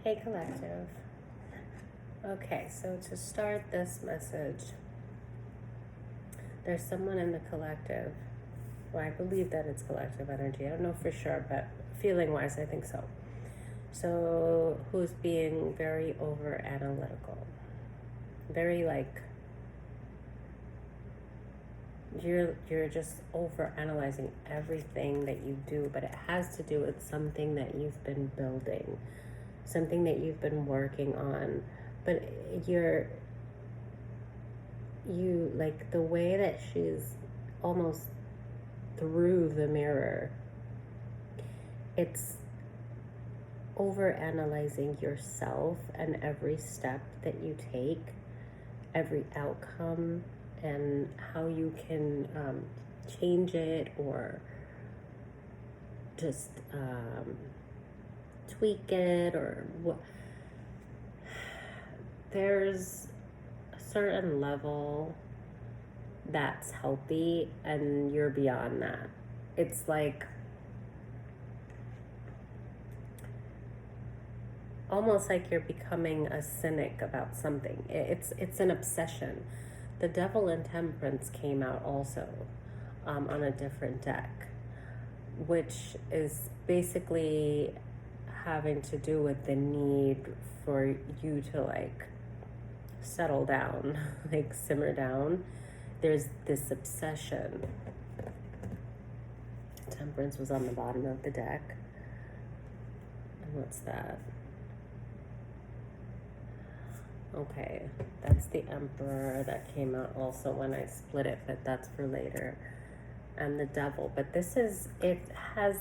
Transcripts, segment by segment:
Hey Collective. Okay, so to start this message, there's someone in the collective. Well, I believe that it's collective energy. I don't know for sure, but feeling wise, I think so. So, who's being very over analytical? Very like you're just over analyzing everything that you do, but it has to do with something that you've been building, something that you've been working on, but you like the way that she's almost through the mirror, it's over analyzing yourself and every step that you take, every outcome, and how you can change it or just tweak it or what. There's a certain level that's healthy and you're beyond that. It's like almost like you're becoming a cynic about something. It's an obsession. The Devil in Temperance came out also on a different deck, which is basically having to do with the need for you to like settle down, like simmer down. There's this obsession. Temperance was on the bottom of the deck. And what's that? Okay, that's the Emperor that came out also when I split it, but that's for later. And the Devil. But it has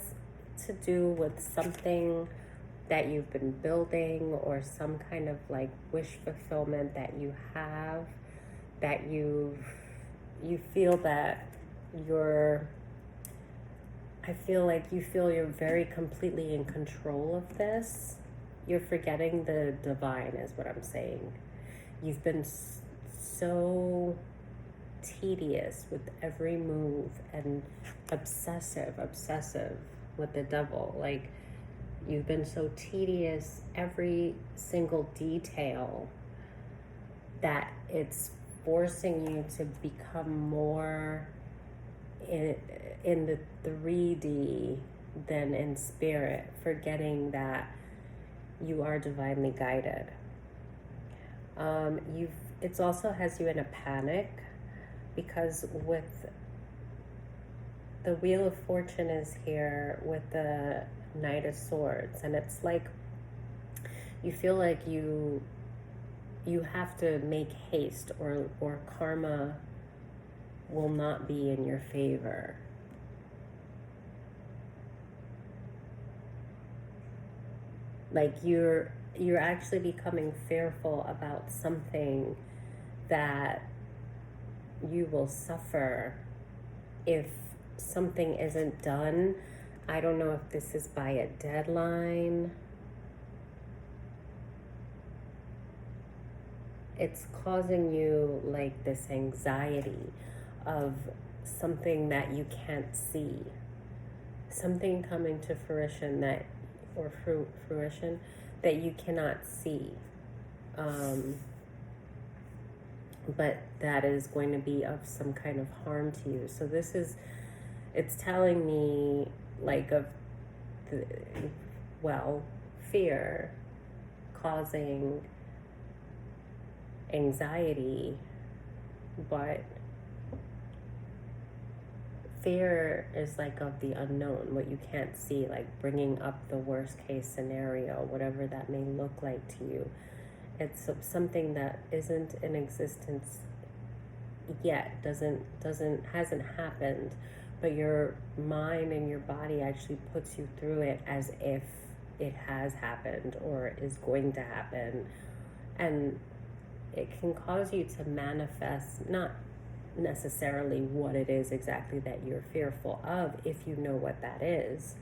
to do with something that you've been building or some kind of like wish fulfillment that you have, that you feel that I feel like you feel you're very completely in control of this. You're forgetting the divine is what I'm saying. You've been so tedious with every move and obsessive with the Devil. Like, you've been so tedious, every single detail, that it's forcing you to become more in the 3D than in spirit, forgetting that you are divinely guided. It's also has you in a panic because with the Wheel of Fortune is here with the Knight of Swords, and it's like you feel like you have to make haste or karma will not be in your favor. Like you're actually becoming fearful about something that you will suffer if something isn't done. I don't know if this is by a deadline. It's causing you like this anxiety of something that you can't see, something coming to fruition fruition that you cannot see, but that is going to be of some kind of harm to you. So it's telling me like of fear causing anxiety, but fear is like of the unknown, what you can't see, like bringing up the worst case scenario, whatever that may look like to you. It's something that isn't in existence yet, hasn't happened, but your mind and your body actually puts you through it as if it has happened or is going to happen. And it can cause you to manifest not necessarily what it is exactly that you're fearful of, if you know what that is.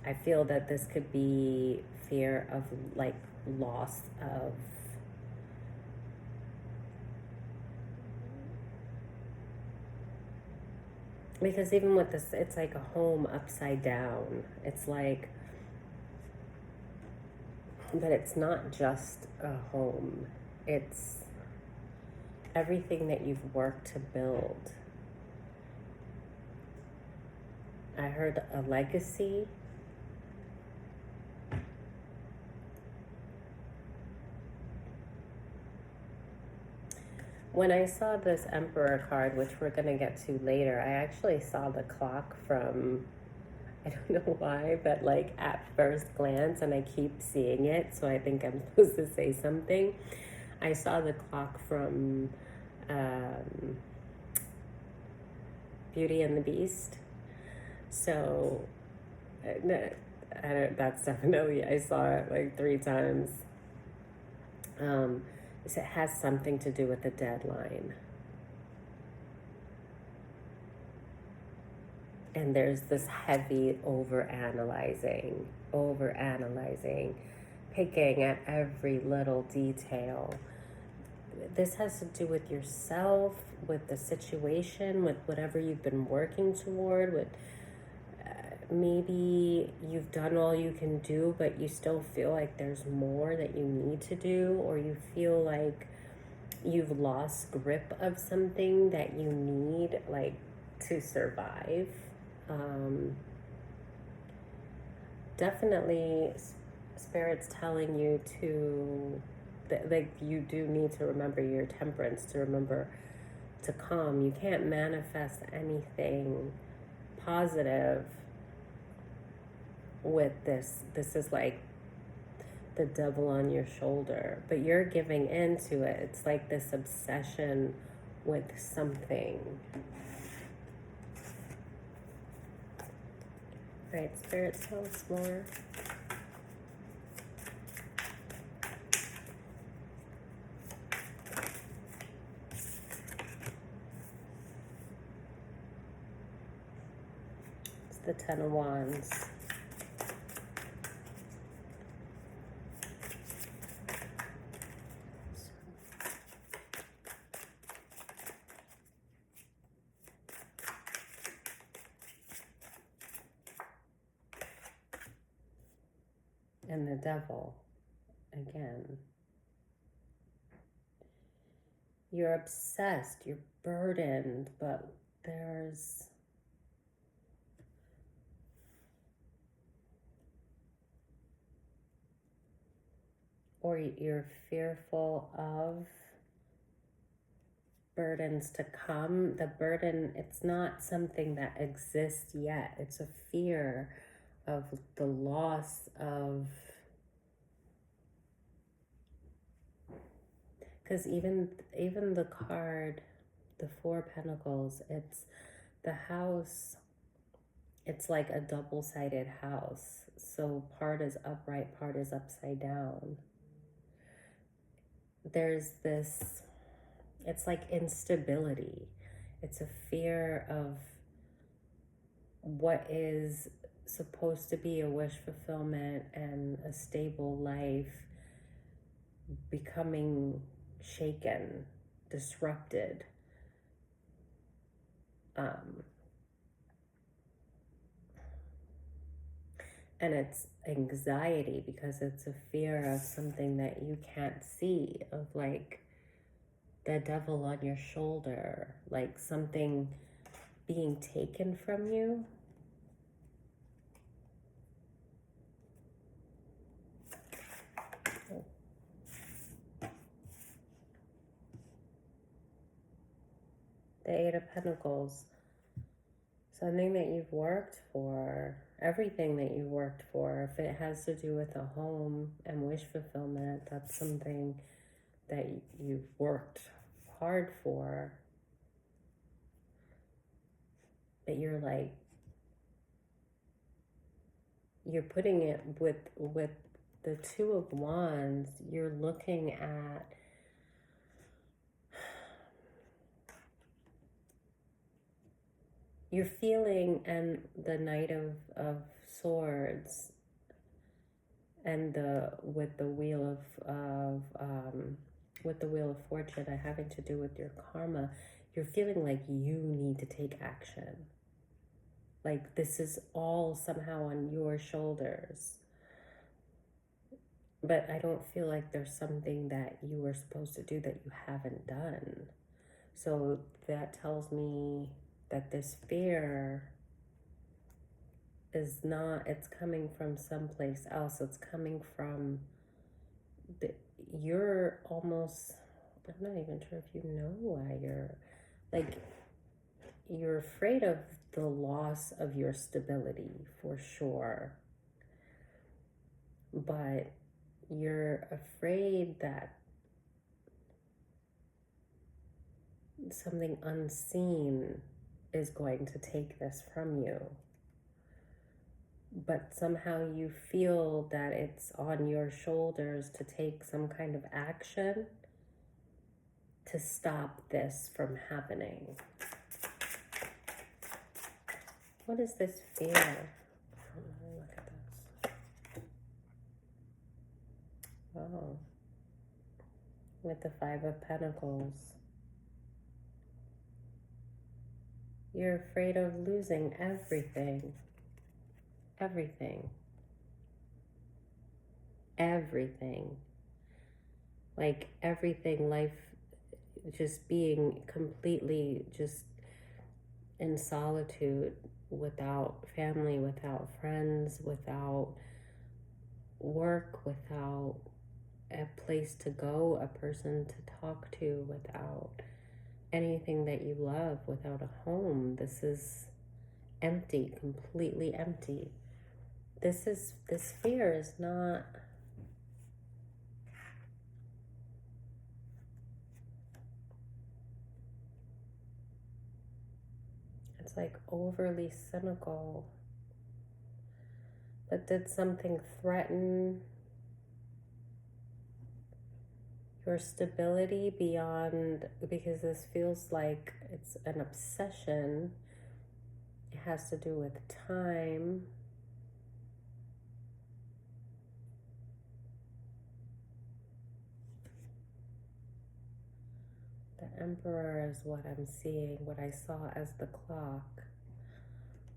I feel that this could be fear of like loss of because even with this, it's like a home upside down. It's like But it's not just a home, it's everything that you've worked to build. I heard a legacy. When I saw this Emperor card, which we're going to get to later, I actually saw the clock from, I don't know why, but like at first glance, and I keep seeing it, so I think I'm supposed to say something. I saw the clock from Beauty and the Beast. So that's definitely, I saw it like 3 times. It has something to do with the deadline. And there's this heavy overanalyzing, picking at every little detail. This has to do with yourself, with the situation, with whatever you've been working toward, with maybe you've done all you can do, but you still feel like there's more that you need to do, or you feel like you've lost grip of something that you need, like, to survive. Definitely Spirit's telling you to, like, you do need to remember your temperance, to remember to calm. You can't manifest anything positive with this. This is like the devil on your shoulder, but you're giving in to it. It's like this obsession with something. Right, Spirit, tell us more. It's the Ten of Wands. And the devil again. You're obsessed, you're burdened, but there's or you're fearful of burdens to come. The burden, it's not something that exists yet. It's a fear of the loss of, because even the card, the Four of Pentacles, it's the house, it's like a double-sided house. So part is upright, part is upside down. There's this, it's like instability. It's a fear of what is supposed to be a wish fulfillment and a stable life becoming shaken, disrupted. And it's anxiety because it's a fear of something that you can't see, of like the devil on your shoulder, like something being taken from you. The Eight of Pentacles. Something that you've worked for, everything that you've worked for. If it has to do with a home and wish fulfillment, that's something that you've worked hard for. But you're like, you're putting it with the Two of Wands, you're looking at you're feeling, and the Knight of Swords and with the Wheel of Fortune having to do with your karma, you're feeling like you need to take action. Like this is all somehow on your shoulders. but I don't feel like there's something that you were supposed to do that you haven't done. So that tells me that this fear is not, it's coming from someplace else. It's coming from you're almost, I'm not even sure if you know why like, you're afraid of the loss of your stability for sure. But you're afraid that something unseen is going to take this from you. But somehow you feel that it's on your shoulders to take some kind of action to stop this from happening. What is this fear? Look at this. Oh, with the Five of Pentacles. You're afraid of losing everything. Everything. Everything. Like everything, life just being completely just in solitude, without family, without friends, without work, without a place to go, a person to talk to, without anything that you love, without a home. This is empty, completely empty. This fear is not, it's like overly cynical. But did something threaten your stability beyond, because this feels like it's an obsession. It has to do with time. The Emperor is what I'm seeing, what I saw as the clock.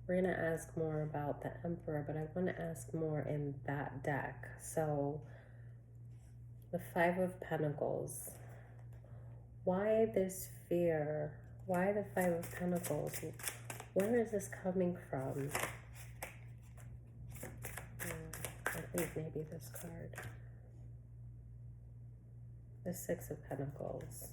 We're going to ask more about the Emperor, but I want to ask more in that deck. So, the Five of Pentacles. Why this fear? Why the Five of Pentacles? Where is this coming from? I think maybe this card. The Six of Pentacles.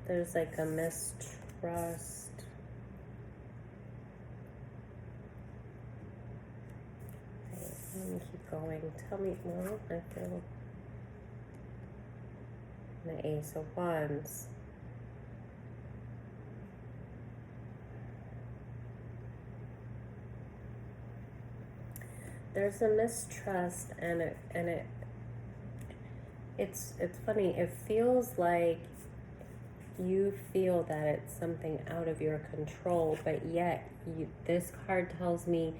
There's like a mistrust. Okay, let me keep going. Tell me more. I feel the Ace of Wands. There's a mistrust, and it's funny. It feels like you feel that it's something out of your control, but yet this card tells me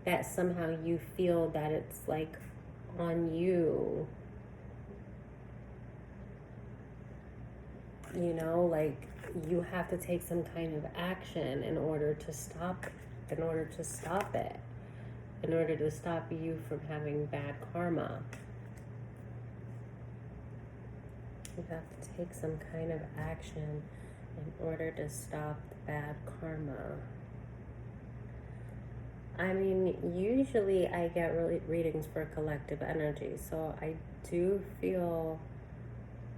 that somehow you feel that it's like on you. You know, like you have to take some kind of action in order to stop it, in order to stop it, in order to stop you from having bad karma. You have to take some kind of action in order to stop the bad karma. I mean, usually I get readings for collective energy, so I do feel,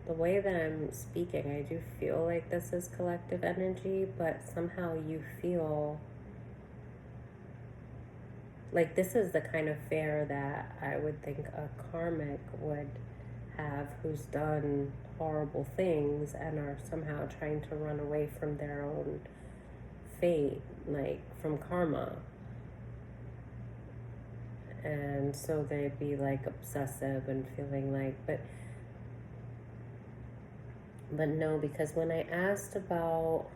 the way that I'm speaking, I do feel like this is collective energy, but somehow you feel like this is the kind of fear that I would think a karmic would have, who's done horrible things and are somehow trying to run away from their own fate, like from karma. And so they'd be like obsessive and feeling like, but no, because when I asked about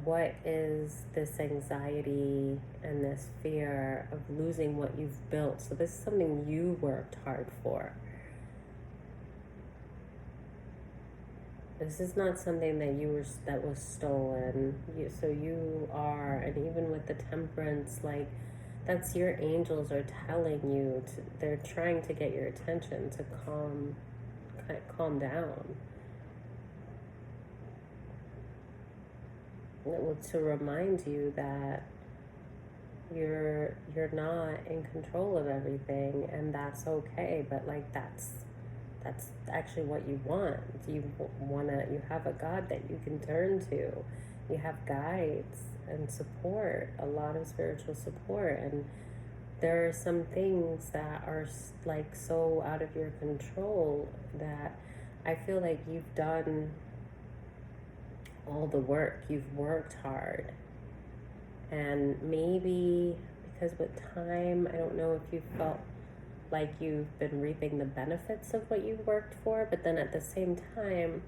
what is this anxiety and this fear of losing what you've built, so this is something you worked hard for. This is not something that was stolen. So you are, and even with the temperance, like that's your angels are telling you they're trying to get your attention to calm down. To remind you that you're not in control of everything, and that's okay. But like that's actually what you want. You have a God that you can turn to. You have guides and support, a lot of spiritual support, and there are some things that are like so out of your control that I feel like you've done all the work. You've worked hard. And maybe because with time, I don't know if you felt like you've been reaping the benefits of what you worked for, but then at the same time,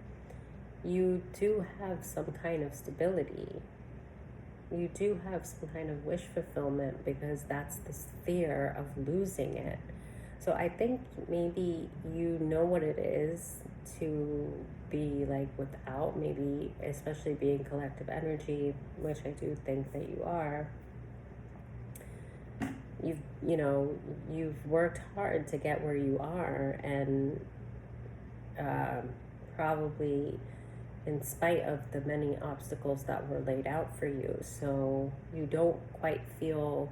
you do have some kind of stability. You do have some kind of wish fulfillment because that's this fear of losing it. So I think maybe you know what it is to be like without, maybe especially being collective energy, which I do think that you are. You've worked hard to get where you are, and probably in spite of the many obstacles that were laid out for you. So you don't quite feel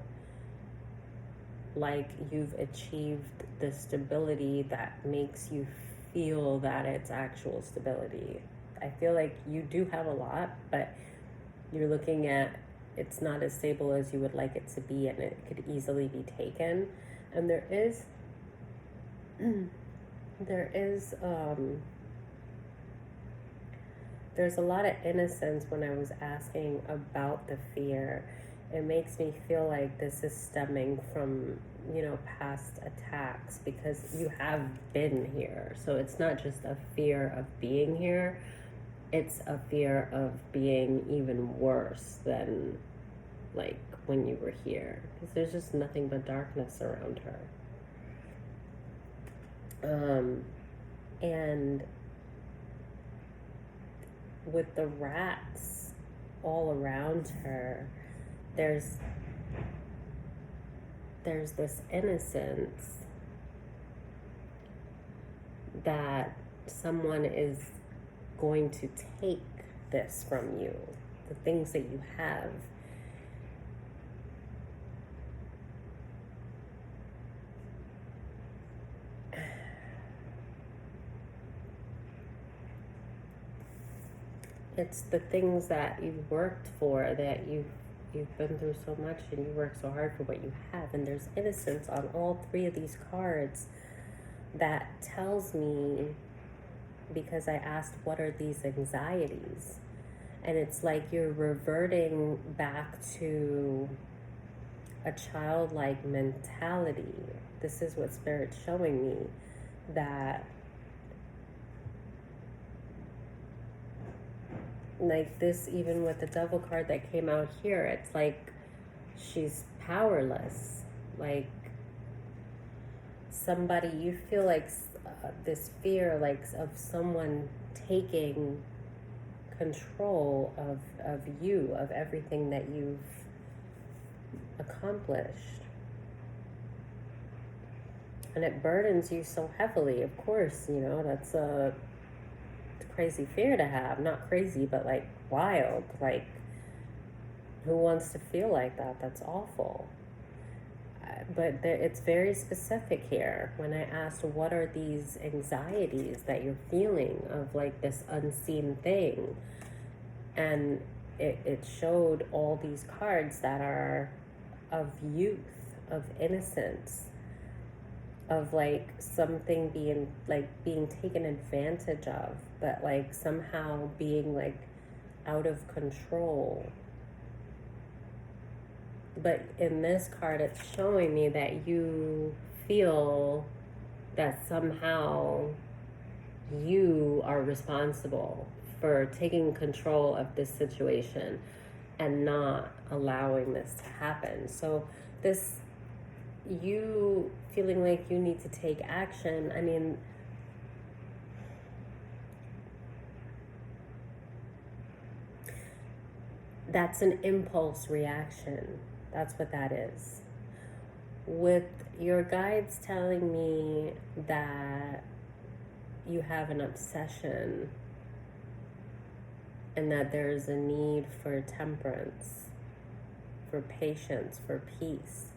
like you've achieved the stability that makes you feel that it's actual stability. I feel like you do have a lot, but you're looking at it's not as stable as you would like it to be, and it could easily be taken. And there's a lot of innocence when I was asking about the fear. It makes me feel like this is stemming from, past attacks, because you have been here. So it's not just a fear of being here, it's a fear of being even worse than like when you were here, because there's just nothing but darkness around her. And with the rats all around her, there's this innocence that someone is going to take this from you, the things that you have. It's the things that you've worked for, that you've been through so much, and you work so hard for what you have. And there's innocence on all three of these cards that tells me, because I asked what are these anxieties, and it's like you're reverting back to a childlike mentality. This is what Spirit's showing me, that like this, even with the Devil card that came out here, it's like she's powerless. Like somebody, you feel like this fear, like of someone taking control of you, of everything that you've accomplished. And it burdens you so heavily. Of course, that's a crazy fear to have. Not crazy, but like wild. Like, who wants to feel like that? That's awful. But it's very specific here. When I asked what are these anxieties that you're feeling of like this unseen thing, and it showed all these cards that are of youth, of innocence, of like something being taken advantage of, but like somehow being like out of control. But in this card, it's showing me that you feel that somehow you are responsible for taking control of this situation and not allowing this to happen. So this, you feeling like you need to take action, I mean, That's an impulse reaction. That's what that is. With your guides telling me that you have an obsession and that there's a need for temperance, for patience, for peace.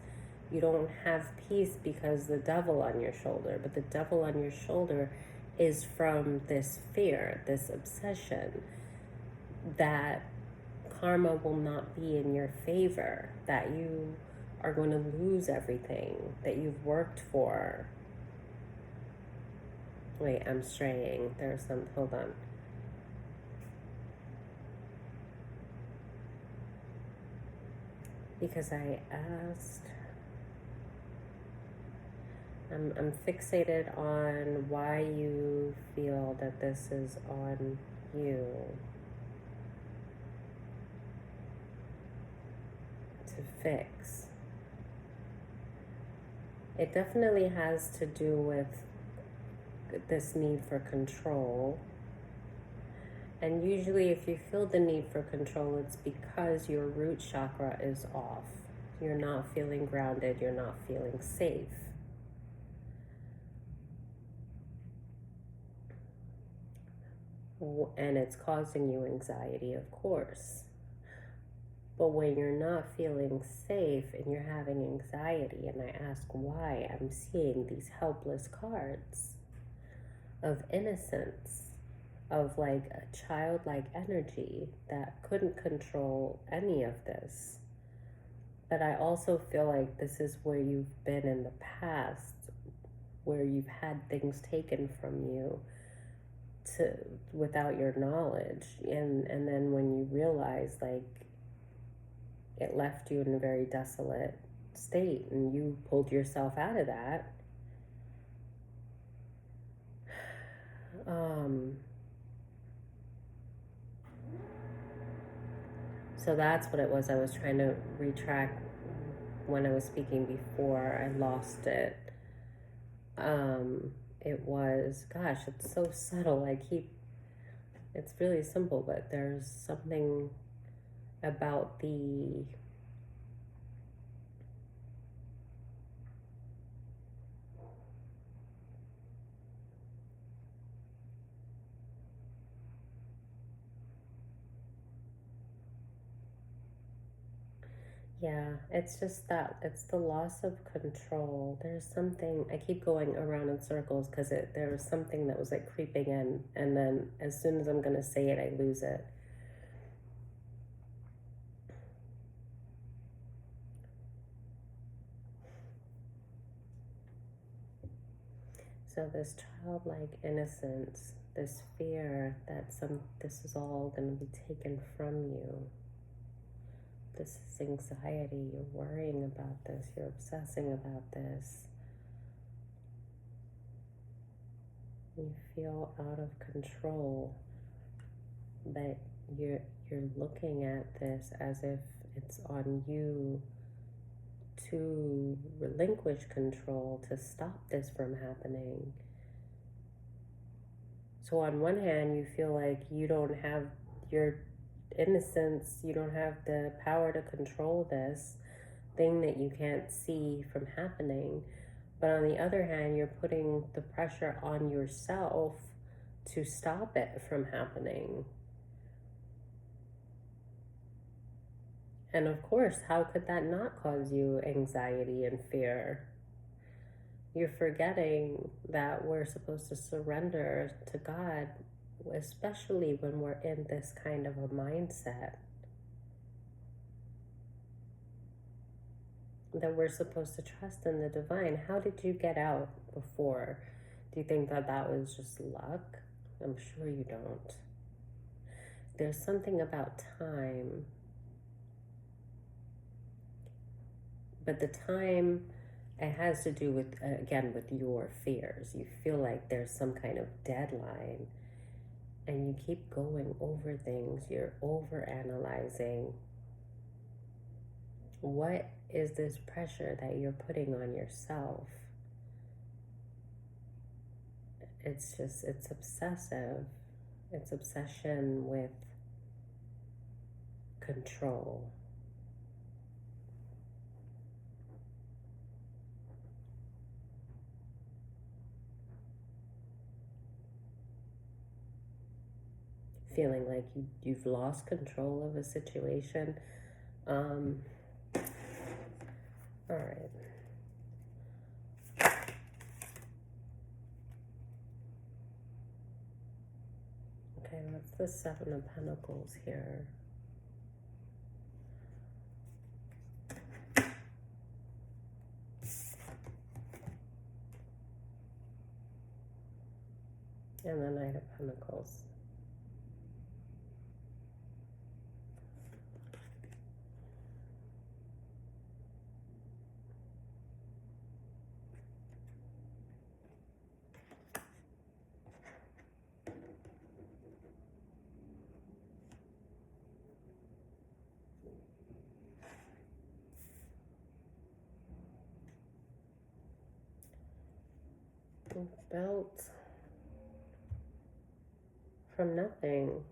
You don't have peace because the devil on your shoulder, but the devil on your shoulder is from this fear, this obsession that karma will not be in your favor, that you are going to lose everything that you've worked for. Wait, I'm straying. There's some, hold on. Because I asked, I'm fixated on why you feel that this is on you to fix. It definitely has to do with this need for control. And usually if you feel the need for control, it's because your root chakra is off. You're not feeling grounded, you're not feeling safe. And it's causing you anxiety, of course. But when you're not feeling safe and you're having anxiety, and I ask why, I'm seeing these helpless cards of innocence, of like a childlike energy that couldn't control any of this. But I also feel like this is where you've been in the past, where you've had things taken from you without your knowledge, and then when you realize, like, it left you in a very desolate state and you pulled yourself out of that. So that's what it was. I was trying to retract when I was speaking before. I lost it. It was, gosh, it's so subtle. It's really simple, but there's something about the yeah, it's just that it's the loss of control. There's something, I keep going around in circles because there was something that was like creeping in, and then as soon as I'm gonna say it, I lose it. So this childlike innocence, this fear that this is all going to be taken from you. This is anxiety. You're worrying about this. You're obsessing about this. You feel out of control, but you're looking at this as if it's on you to relinquish control, to stop this from happening. So on one hand, you feel like you don't have your innocence, you don't have the power to control this thing that you can't see from happening. But on the other hand, you're putting the pressure on yourself to stop it from happening. And of course, how could that not cause you anxiety and fear? You're forgetting that we're supposed to surrender to God, especially when we're in this kind of a mindset. That we're supposed to trust in the divine. How did you get out before? Do you think that was just luck? I'm sure you don't. There's something about time. But the time, it has to do with, again, with your fears. You feel like there's some kind of deadline and you keep going over things. You're over analyzing. What is this pressure that you're putting on yourself? It's obsessive. It's obsession with control. Feeling like you've lost control of a situation. All right. Okay, that's the Seven of Pentacles here. And the Knight of Pentacles. Built from nothing.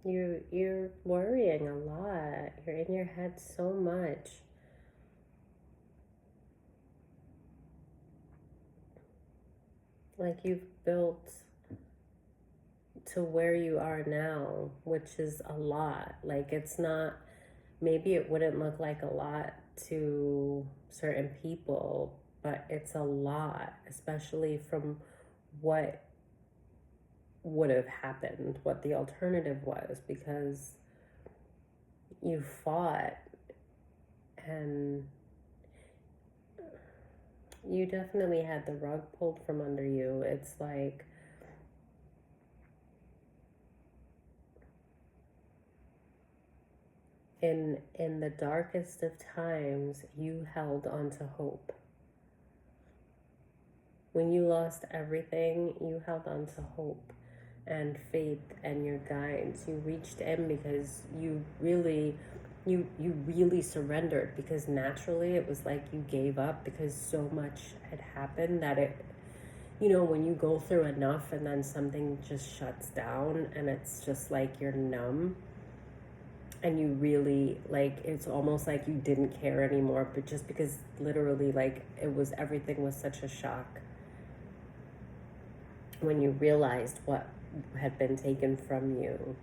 You're worrying a lot. You're in your head so much. Like you've built to where you are now, which is a lot. Like it's not, maybe it wouldn't look like a lot to certain people, but it's a lot, especially from what would have happened, what the alternative was, because you fought and you definitely had the rug pulled from under you. It's like in the darkest of times, you held on to hope. When you lost everything, you held on to hope and faith and your guides. You reached in because you really surrendered, because naturally it was like you gave up because so much had happened that it, you know, when you go through enough and then something just shuts down and it's just like you're numb and you really, like, it's almost like you didn't care anymore, but just because literally, like, it was, everything was such a shock. When you realized what had been taken from you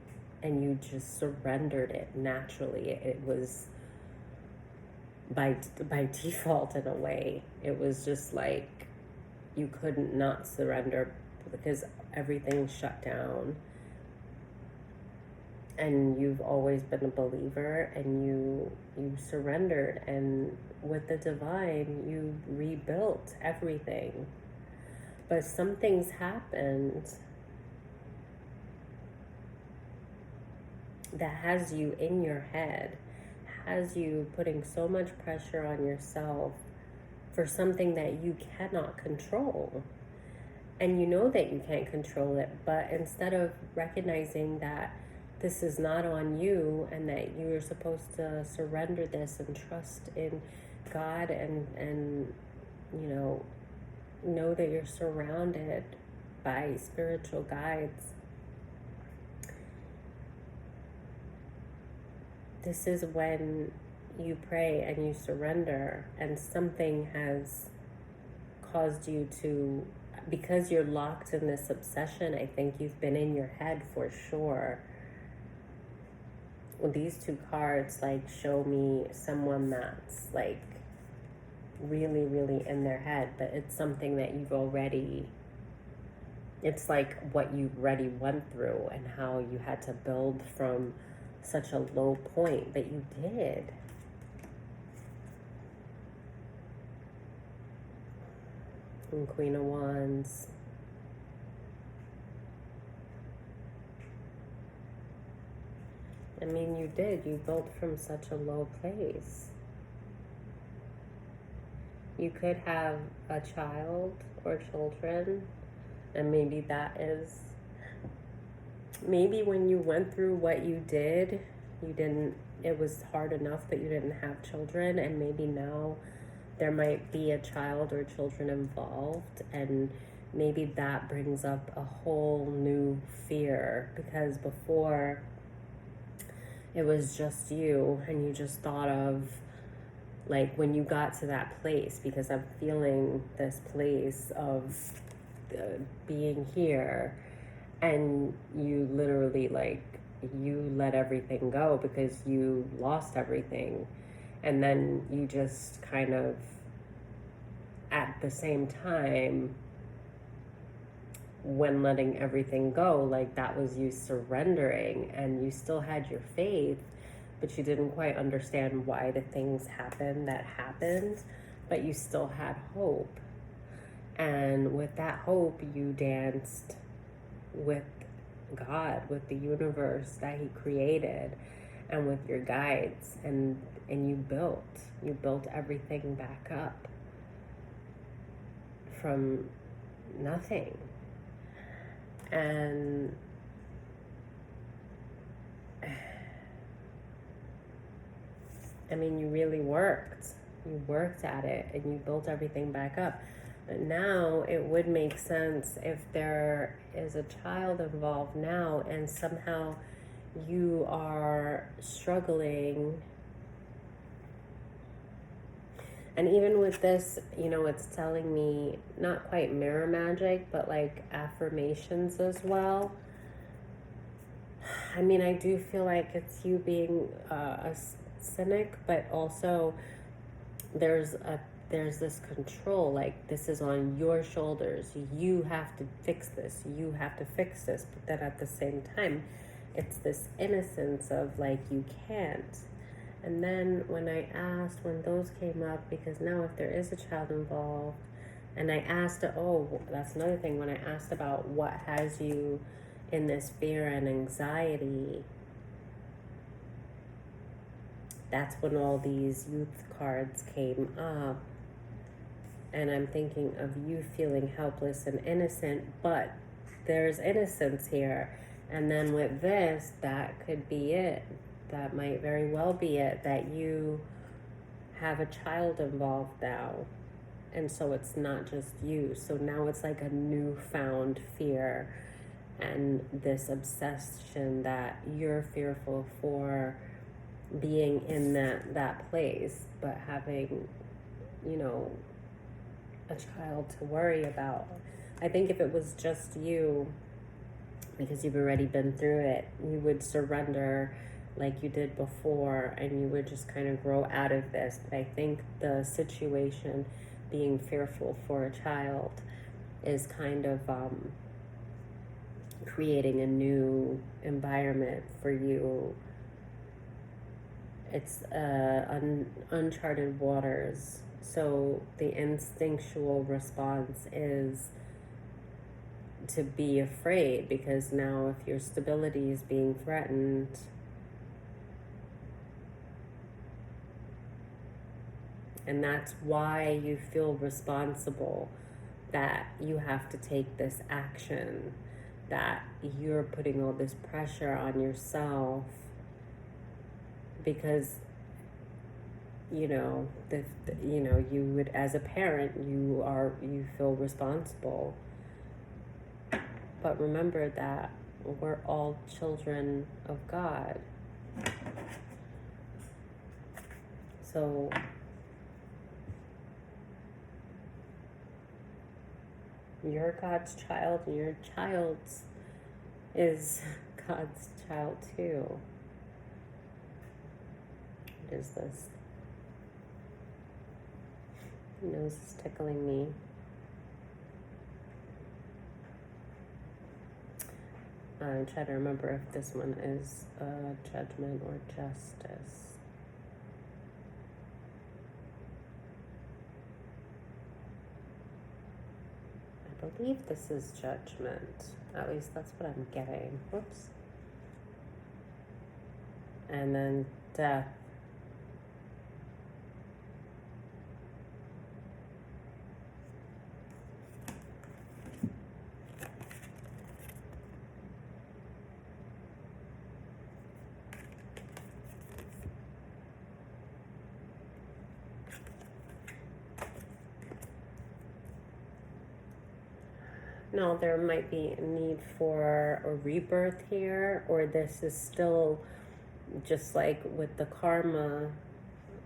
and you just surrendered it naturally, it was by default in a way. It was just like you couldn't not surrender because everything shut down. And you've always been a believer, and you surrendered, and with the divine you rebuilt everything. But some things happened that has you in your head, has you putting so much pressure on yourself for something that you cannot control. And you know that you can't control it, but instead of recognizing that this is not on you and that you're supposed to surrender this and trust in God and you know that you're surrounded by spiritual guides. This is when you pray and you surrender, and something has caused you to, because you're locked in this obsession, I think you've been in your head for sure. Well, these two cards like show me someone that's like really, really in their head, but it's something that you've already, it's like what you already went through and how you had to build from such a low point, but you did. And Queen of Wands. I mean, you did. You built from such a low place. You could have a child or children, and maybe that is, maybe when you went through what you did, you didn't, it was hard enough that you didn't have children, and maybe now there might be a child or children involved, and maybe that brings up a whole new fear, because before it was just you, and you just thought of like when you got to that place, because I'm feeling this place of being here, and you literally like you let everything go because you lost everything, and then you just kind of at the same time, when letting everything go, like that was you surrendering, and you still had your faith, but you didn't quite understand why the things happened that happened, but you still had hope. And with that hope, you danced with God, with the universe that He created, and with your guides, and you built everything back up from nothing. And I mean, you really worked. You worked at it, and you built everything back up. But now it would make sense if there is a child involved now, and somehow you are struggling. And even with this, you know, it's telling me not quite mirror magic, but like affirmations as well. I mean, I do feel like it's you being a cynic, but also there's this control, like this is on your shoulders. You have to fix this. You have to fix this. But then at the same time, it's this innocence of like you can't. And then when those came up, because now if there is a child involved, and I asked, oh, that's another thing, when I asked about what has you in this fear and anxiety, that's when all these youth cards came up. And I'm thinking of you feeling helpless and innocent, but there's innocence here. And then with this, that could be it. That might very well be it, that you have a child involved now. And so it's not just you. So now it's like a newfound fear and this obsession that you're fearful for being in that place, but having, you know, a child to worry about. I think if it was just you, because you've already been through it, you would surrender like you did before, and you would just kind of grow out of this. But I think the situation, being fearful for a child, is kind of creating a new environment for you. It's uncharted waters. So the instinctual response is to be afraid, because now if your stability is being threatened, and that's why you feel responsible, that you have to take this action, that you're putting all this pressure on yourself, because you know you would, as a parent, you feel responsible. But remember that we're all children of God. So you're God's child, and your child is God's child too. What is this? My nose is tickling me. I'm trying to remember if this one is judgment or justice. I believe this is judgment. At least that's what I'm getting. Whoops. And then death. No, there might be a need for a rebirth here, or this is still just like with the karma,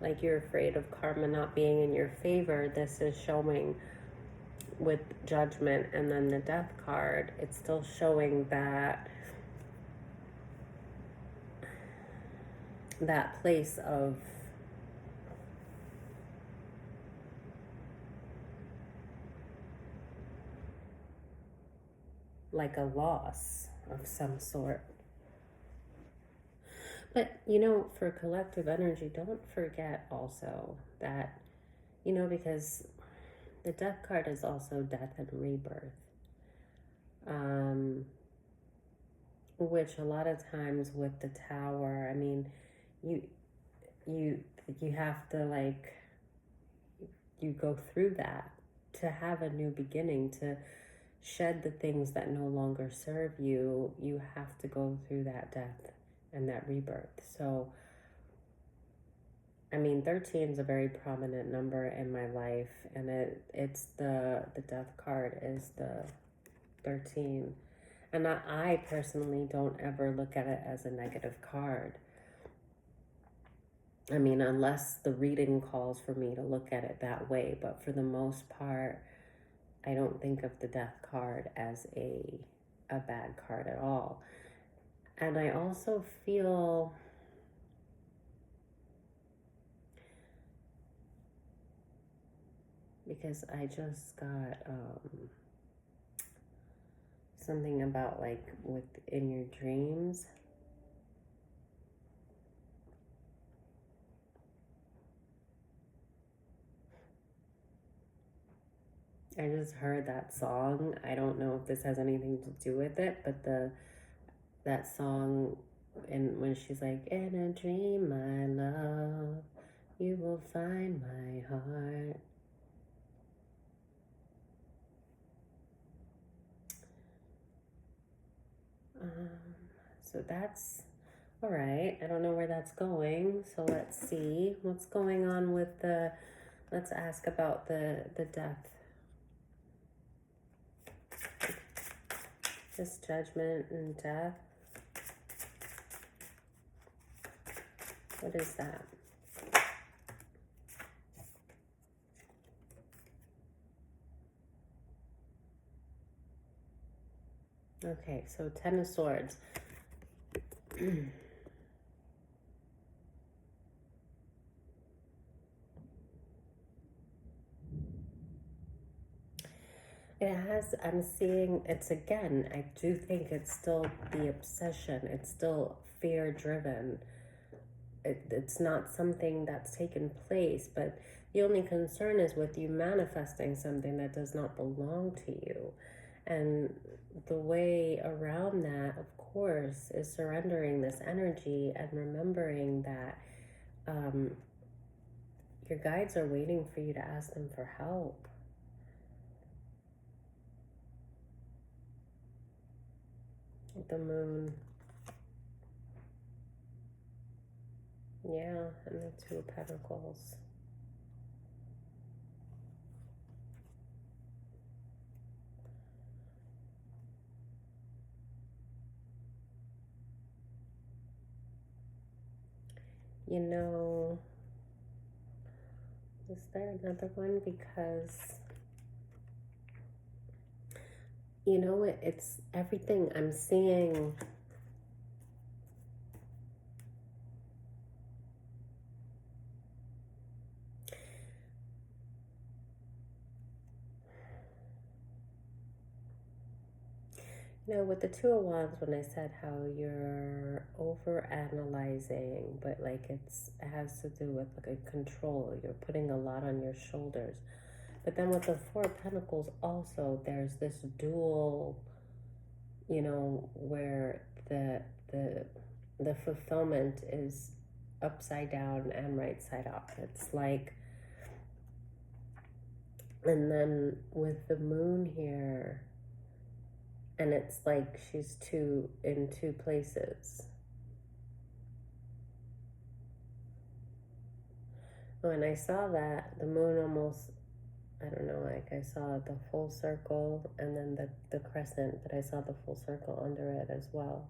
like you're afraid of karma not being in your favor. This is showing with judgment and then the death card, it's still showing that place of like a loss of some sort. But you know, for collective energy, don't forget also that, you know, because the death card is also death and rebirth. Which a lot of times with the tower, I mean, you you have to like, you go through that to have a new beginning, to shed the things that no longer serve you. You have to go through that death and that rebirth. So I mean, 13 is a very prominent number in my life, and it's the death card is the 13. And I personally don't ever look at it as a negative card. I mean, unless the reading calls for me to look at it that way, but for the most part, I don't think of the death card as a bad card at all. And I also feel because I just got something about like within your dreams. I just heard that song. I don't know if this has anything to do with it, but that song, and when she's like, in a dream, my love, you will find my heart. So that's all right. I don't know where that's going. So let's see what's going on with the, let's ask about the death. This judgment and death. What is that? Okay, so 10 of Swords. It has, I'm seeing, it's again, I do think it's still the obsession. It's still fear driven. It's not something that's taken place, but the only concern is with you manifesting something that does not belong to you. And the way around that, of course, is surrendering this energy and remembering that your guides are waiting for you to ask them for help. The Moon. Yeah, and the Two of Pentacles. You know, is there another one? Because, you know, it's everything I'm seeing. You know, with the Two of Wands, when I said how you're over analyzing, but like it has to do with like a control. You're putting a lot on your shoulders. But then with the Four of Pentacles also, there's this dual, you know, where the fulfillment is upside down and right side up. It's like, and then with the Moon here, and it's like she's in two places. When I saw that, the Moon almost I don't know, like I saw the full circle and then the crescent, but I saw the full circle under it as well.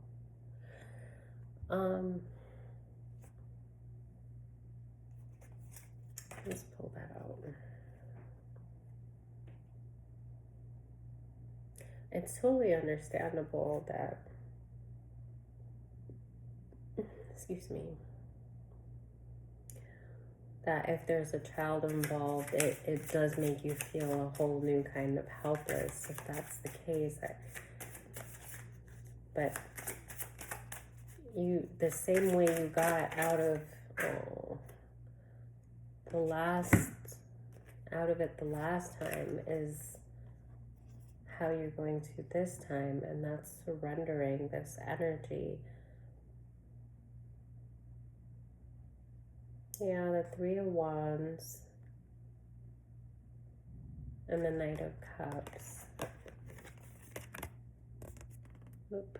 Let's pull that out. It's totally understandable that, excuse me, that if there's a child involved, it does make you feel a whole new kind of helpless if that's the case. But the same way you got out of the last time is how you're going to this time, and that's surrendering this energy. Yeah, the Three of Wands and the Knight of Cups. Oop.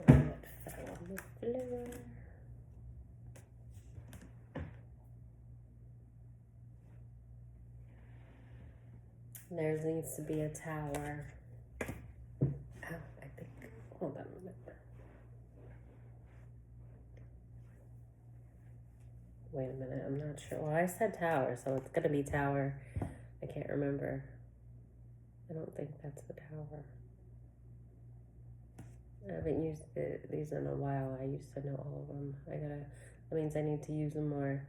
Oh, it fell on the floor. There needs to be a tower. Hold on a minute. Wait a minute, I'm not sure. Well, I said tower, so it's gonna be tower. I can't remember. I don't think that's the tower. I haven't used these in a while. I used to know all of them. That means I need to use them more.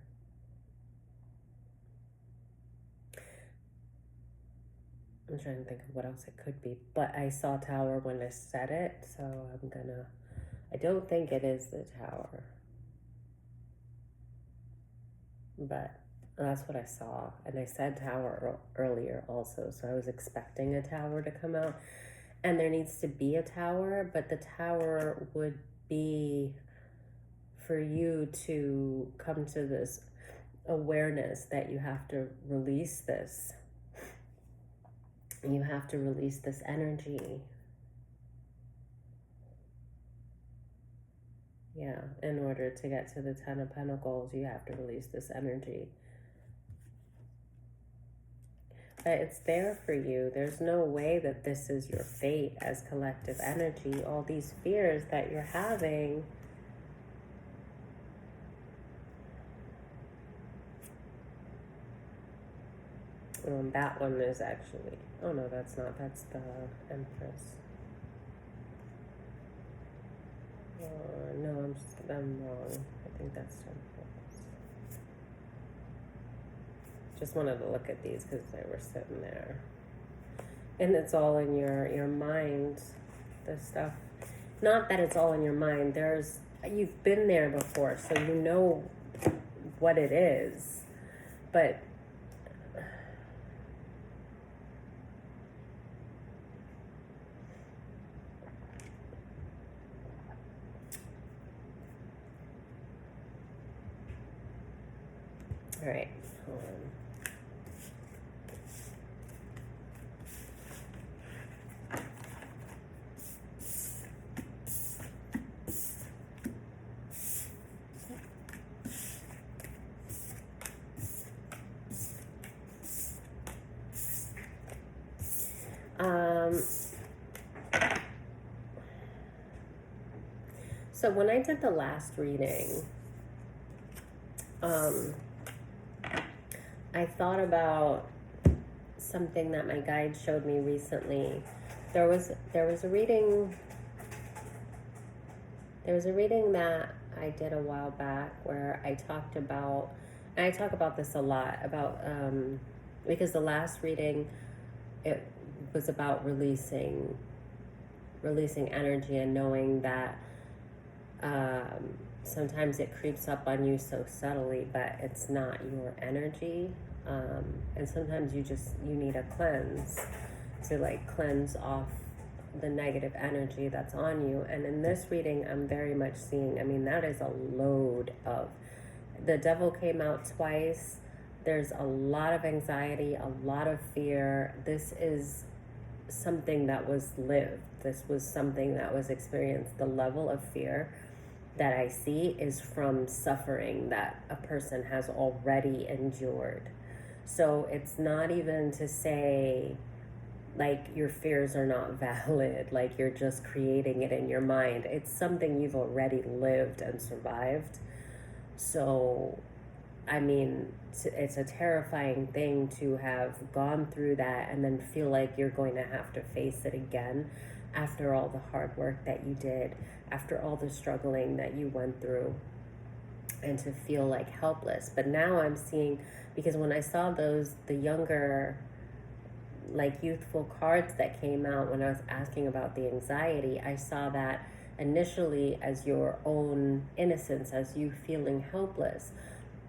I'm trying to think of what else it could be, but I saw tower when I said it, so I don't think it is the tower, but that's what I saw, and I said tower earlier also, so I was expecting a tower to come out, and there needs to be a tower, but the tower would be for you to come to this awareness that you have to release this. You have to release this energy. Yeah, in order to get to the Ten of Pentacles, you have to release this energy. But it's there for you. There's no way that this is your fate as collective energy. All these fears that you're having, that one is actually, oh no, that's not, that's the Empress. No, I'm wrong. I think that's Empress. Just wanted to look at these because they were sitting there. And it's all in your mind, this stuff. Not that it's all in your mind. You've been there before, so you know what it is. But all right, hold on. So when I did the last reading, I thought about something that my guide showed me recently. There was a reading that I did a while back where I talked about, and I talk about this a lot, about because the last reading, it was about releasing energy and knowing that sometimes it creeps up on you so subtly, but it's not your energy. And sometimes you need a cleanse to like cleanse off the negative energy that's on you. And in this reading, I'm very much seeing, that is a load of, the devil came out twice. There's a lot of anxiety, a lot of fear. This is something that was lived. This was something that was experienced. The level of fear that I see is from suffering that a person has already endured. So it's not even to say like your fears are not valid, like you're just creating it in your mind. It's something you've already lived and survived. So, I mean, it's a terrifying thing to have gone through that and then feel like you're going to have to face it again after all the hard work that you did, after all the struggling that you went through, and to feel like helpless. But now I'm seeing, because when I saw the younger, like youthful cards that came out when I was asking about the anxiety, I saw that initially as your own innocence, as you feeling helpless.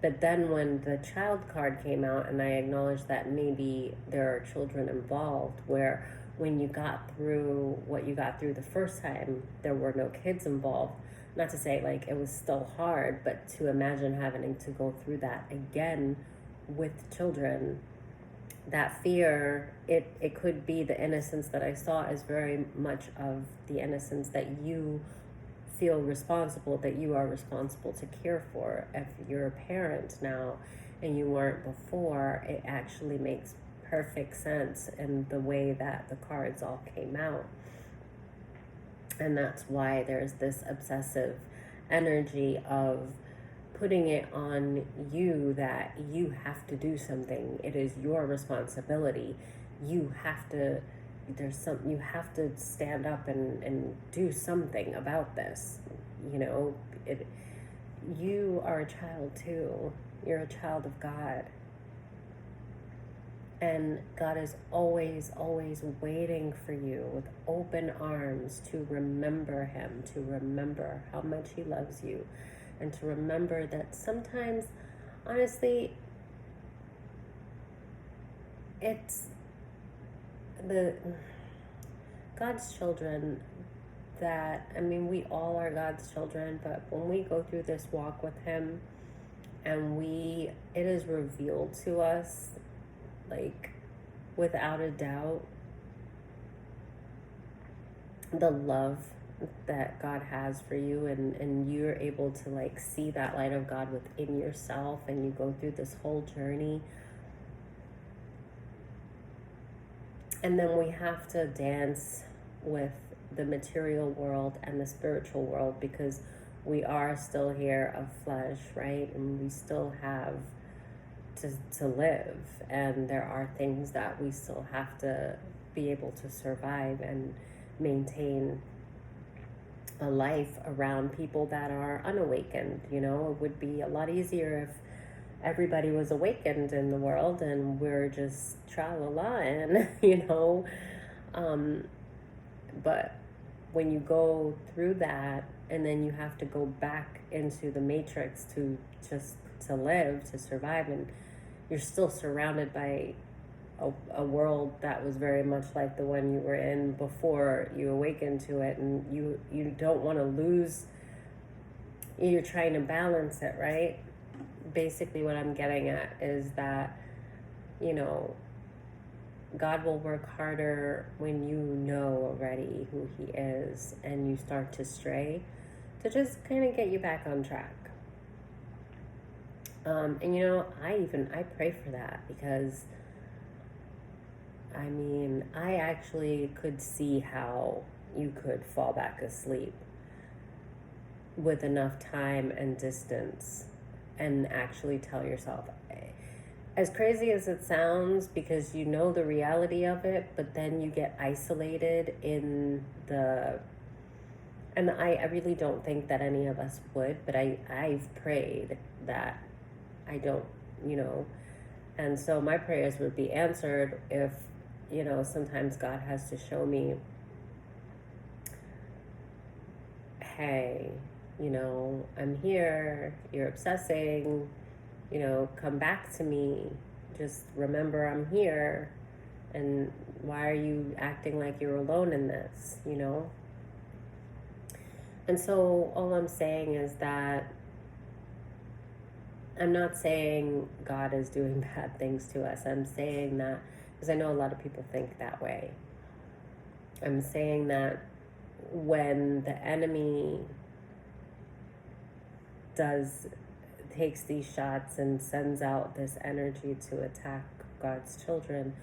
But then when the child card came out and I acknowledged that maybe there are children involved, where when you got through what you got through the first time, there were no kids involved. Not to say like it was still hard, but to imagine having to go through that again with children, that fear, it could be the innocence that I saw as very much of the innocence that you feel responsible, that you are responsible to care for. If you're a parent now and you weren't before, it actually makes perfect sense in the way that the cards all came out. And that's why there's this obsessive energy of putting it on you that you have to do something. It is your responsibility. You have to, you have to stand up and do something about this. You know, you are a child too. You're a child of God. And God is always, always waiting for you with open arms to remember Him, to remember how much He loves you, and to remember that sometimes, honestly, it's God's children that, I mean, we all are God's children, but when we go through this walk with Him and it is revealed to us, like, without a doubt, the love that God has for you, and you're able to like see that light of God within yourself, and you go through this whole journey. And then we have to dance with the material world and the spiritual world, because we are still here of flesh, right? And we still have to live, and there are things that we still have to be able to survive and maintain a life around people that are unawakened. You know, it would be a lot easier if everybody was awakened in the world and we're just tra-la-la and, you know, but when you go through that and then you have to go back into the matrix to live, to survive, and you're still surrounded by a world that was very much like the one you were in before you awakened to it, and you don't want to lose, you're trying to balance it, right? Basically what I'm getting at is that, you know, God will work harder when you know already who He is and you start to stray, to just kind of get you back on track. And you know, I pray for that, because I mean, I actually could see how you could fall back asleep with enough time and distance and actually tell yourself, as crazy as it sounds, because you know the reality of it, but then you get isolated in and I really don't think that any of us would, but I've prayed that I don't, you know, and so my prayers would be answered if, you know, sometimes God has to show me, hey, you know, I'm here, you're obsessing, you know, come back to me, just remember I'm here, and why are you acting like you're alone in this, you know? And so all I'm saying is that I'm not saying God is doing bad things to us. I'm saying that, because I know a lot of people think that way. I'm saying that when the enemy takes these shots and sends out this energy to attack God's children,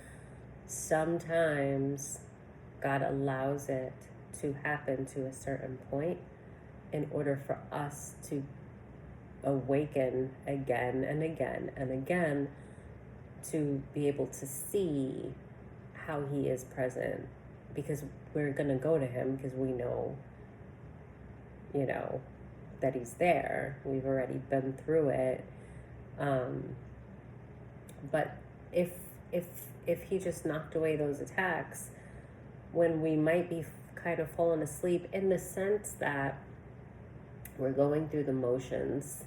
sometimes God allows it to happen to a certain point in order for us to awaken again and again and again, to be able to see how he is present, because we're going to go to him because we know, that he's there. We've already been through it. But if he just knocked away those attacks when we might be kind of falling asleep, in the sense that we're going through the motions,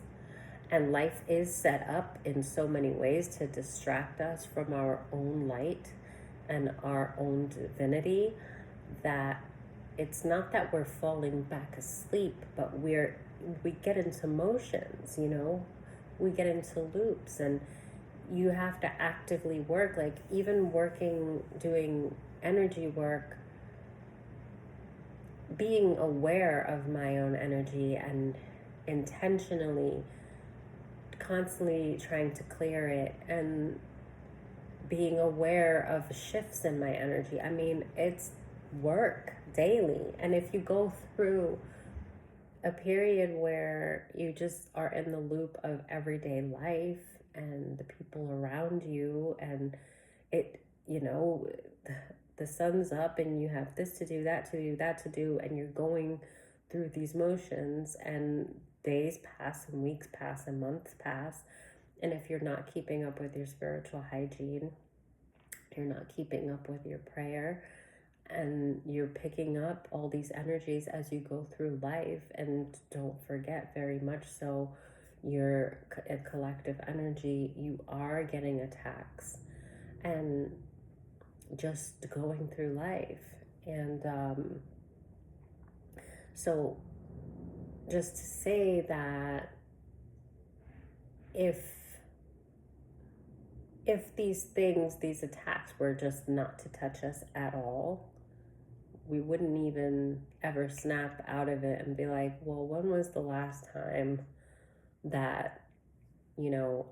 and life is set up in so many ways to distract us from our own light and our own divinity, that it's not that we're falling back asleep, but we get into motions, we get into loops, and you have to actively work, like even doing energy work, being aware of my own energy and intentionally constantly trying to clear it, and being aware of shifts in my energy. I mean, it's work daily. And if you go through a period where you just are in the loop of everyday life and the people around you, and it, the sun's up and you have this to do, that to do, that to do, and you're going through these motions, and days pass and weeks pass and months pass, and if you're not keeping up with your spiritual hygiene, you're not keeping up with your prayer, and you're picking up all these energies as you go through life, and don't forget, very much so, your collective energy, you are getting attacks, and just going through life. And so just to say that if these attacks were just not to touch us at all, we wouldn't even ever snap out of it and be like, well, when was the last time that,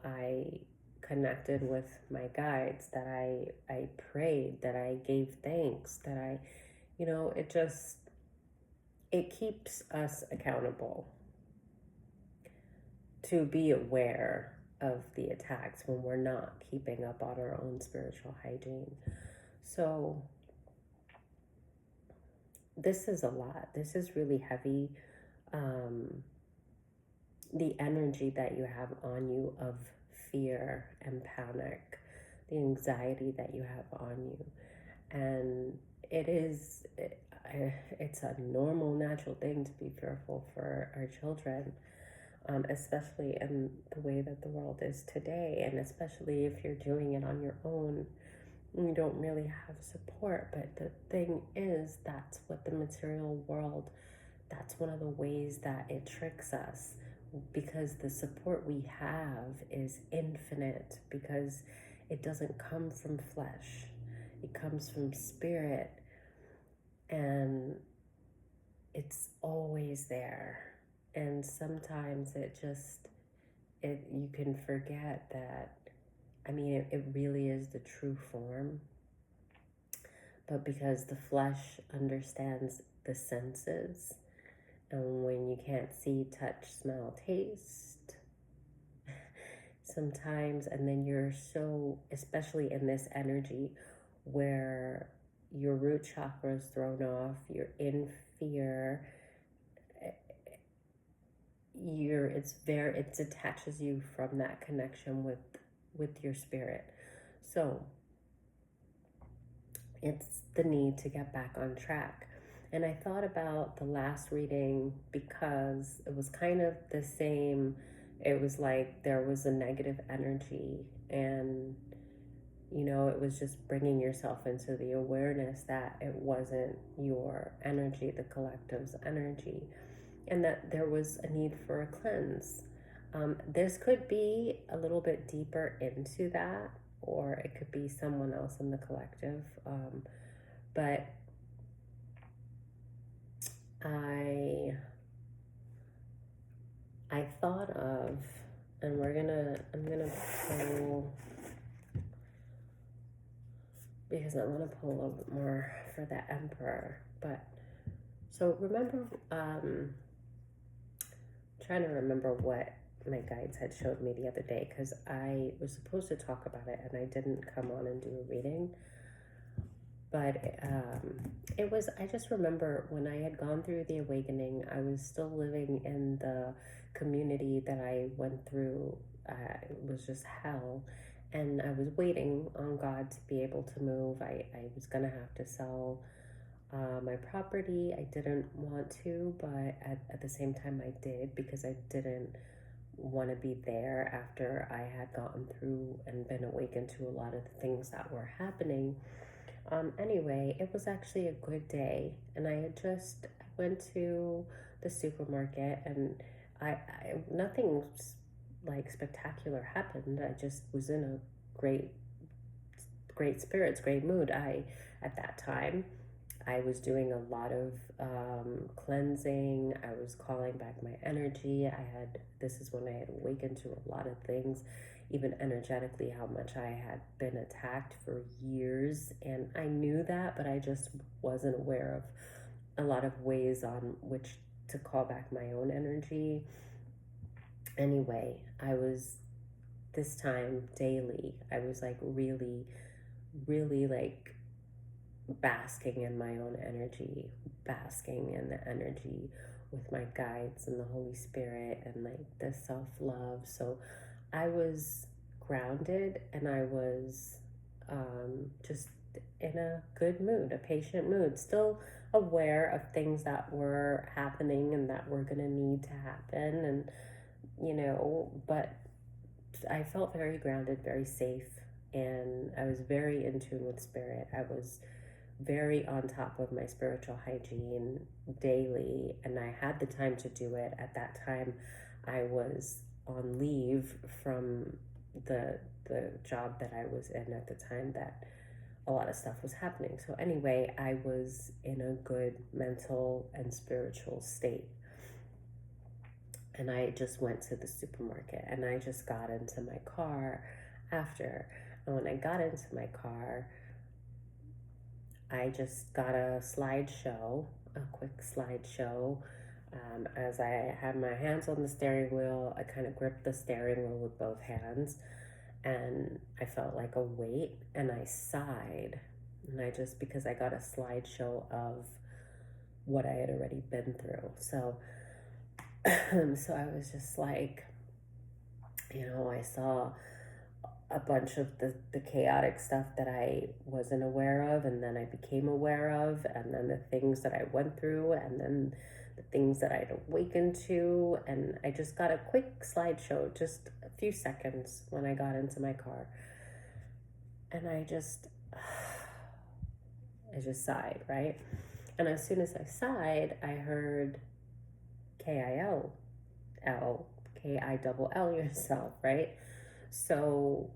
I connected with my guides, that I prayed, that I gave thanks, that it keeps us accountable to be aware of the attacks when we're not keeping up on our own spiritual hygiene. So this is a lot. This is really heavy. The energy that you have on you of fear and panic, the anxiety that you have on you. And it's a normal, natural thing to be fearful for our children, especially in the way that the world is today, and especially if you're doing it on your own. You don't really have support. But the thing is, that's what the material world, that's one of the ways that it tricks us, because the support we have is infinite, because it doesn't come from flesh, it comes from spirit, and it's always there. And sometimes you can forget that. I mean, it really is the true form. But because the flesh understands the senses, and when you can't see, touch, smell, taste, sometimes, and then you're so, especially in this energy where your root chakra is thrown off, you're in fear, it detaches you from that connection with your spirit. So it's the need to get back on track. And I thought about the last reading, because it was kind of the same. It was like there was a negative energy, and it was just bringing yourself into the awareness that it wasn't your energy, the collective's energy, and that there was a need for a cleanse. This could be a little bit deeper into that, or it could be someone else in the collective. But I thought of, and I'm gonna pull, because I want to pull a little bit more for the Emperor. But so remember, trying to remember what my guides had showed me the other day, because I was supposed to talk about it and I didn't come on and do a reading. But it was, I just remember when I had gone through the awakening, I was still living in the community that I went through. It was just hell. And I was waiting on God to be able to move. I was going to have to sell my property. I didn't want to, but at the same time, I did, because I didn't want to be there after I had gotten through and been awakened to a lot of the things that were happening. Anyway, it was actually a good day, and I had just went to the supermarket, and nothing like spectacular happened. I just was in a great spirits, great mood. At that time, I was doing a lot of cleansing. I was calling back my energy. This is when I had awakened to a lot of things, even energetically, how much I had been attacked for years. And I knew that, but I just wasn't aware of a lot of ways on which to call back my own energy. Anyway, I was, this time daily, I was like really, really like basking in my own energy, basking in the energy with my guides and the Holy Spirit and like the self-love. So I was grounded, and I was just in a good mood, a patient mood, still aware of things that were happening and that were going to need to happen. And, but I felt very grounded, very safe, and I was very in tune with spirit. I was very on top of my spiritual hygiene daily, and I had the time to do it. At that time, I was on leave from the job that I was in at the time that a lot of stuff was happening. So anyway, I was in a good mental and spiritual state. And I just went to the supermarket, and I just got into my car after. And when I got into my car, I just got a slideshow, a quick slideshow. As I had my hands on the steering wheel, I kind of gripped the steering wheel with both hands, and I felt like a weight, and I sighed. And because I got a slideshow of what I had already been through. So, so I was just like, I saw a bunch of the chaotic stuff that I wasn't aware of, and then I became aware of, and then the things that I went through, and then the things that I'd awakened to. And I just got a quick slideshow, just a few seconds, when I got into my car. And I just sighed, right? And as soon as I sighed, I heard KILL, KILL yourself, right? So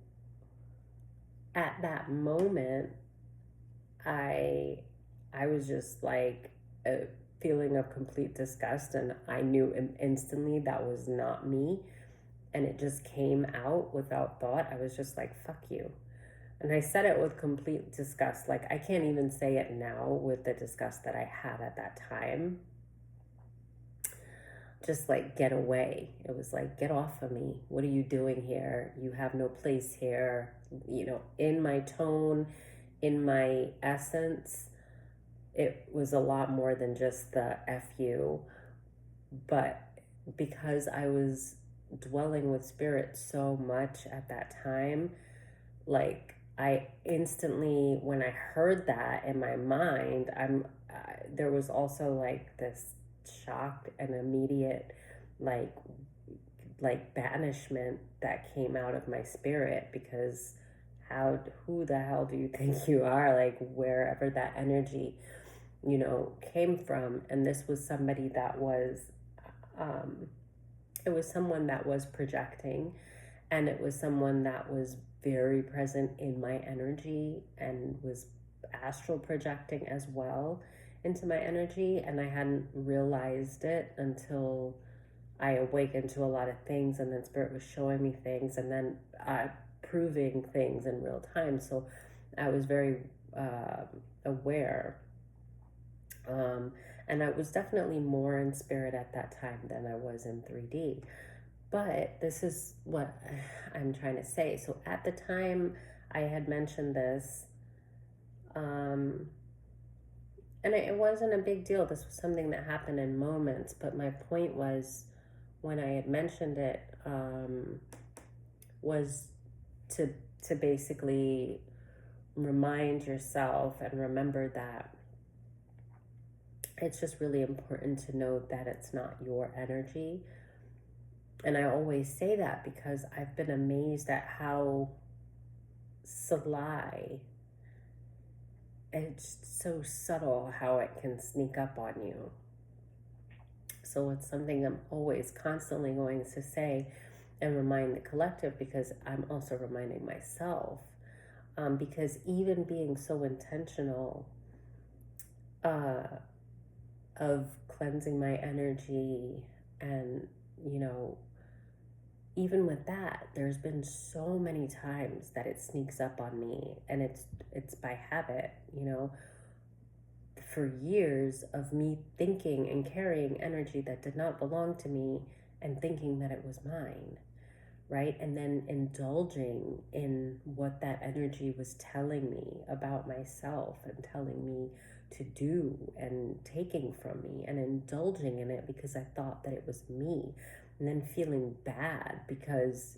at that moment, I was just like a feeling of complete disgust, and I knew instantly that was not me, and it just came out without thought. I was just like, fuck you. And I said it with complete disgust. Like, I can't even say it now with the disgust that I had at that time. Just like, get away. It was like, get off of me. What are you doing here? You have no place here. In my tone, in my essence, it was a lot more than just the F you. But because I was dwelling with spirit so much at that time, like, I instantly, when I heard that in my mind, there was also like this shock and immediate like banishment that came out of my spirit, because who the hell do you think you are? Like, wherever that energy came from. And this was somebody that was it was someone that was projecting, and it was someone that was very present in my energy and was astral projecting as well into my energy. And I hadn't realized it until I awakened to a lot of things, and then Spirit was showing me things, and then proving things in real time. So I was very aware. And I was definitely more in spirit at that time than I was in 3D. But this is what I'm trying to say. So at the time I had mentioned this, and it wasn't a big deal. This was something that happened in moments. But my point was, when I had mentioned it, was to basically remind yourself and remember that it's just really important to know that it's not your energy. And I always say that because I've been amazed at how sly, it's so subtle how it can sneak up on you. So it's something I'm always constantly going to say and remind the collective, because I'm also reminding myself. Because even being so intentional of cleansing my energy, and even with that, there's been so many times that it sneaks up on me, and it's by habit, for years of me thinking and carrying energy that did not belong to me and thinking that it was mine, right? And then indulging in what that energy was telling me about myself and telling me to do and taking from me, and indulging in it because I thought that it was me, and then feeling bad because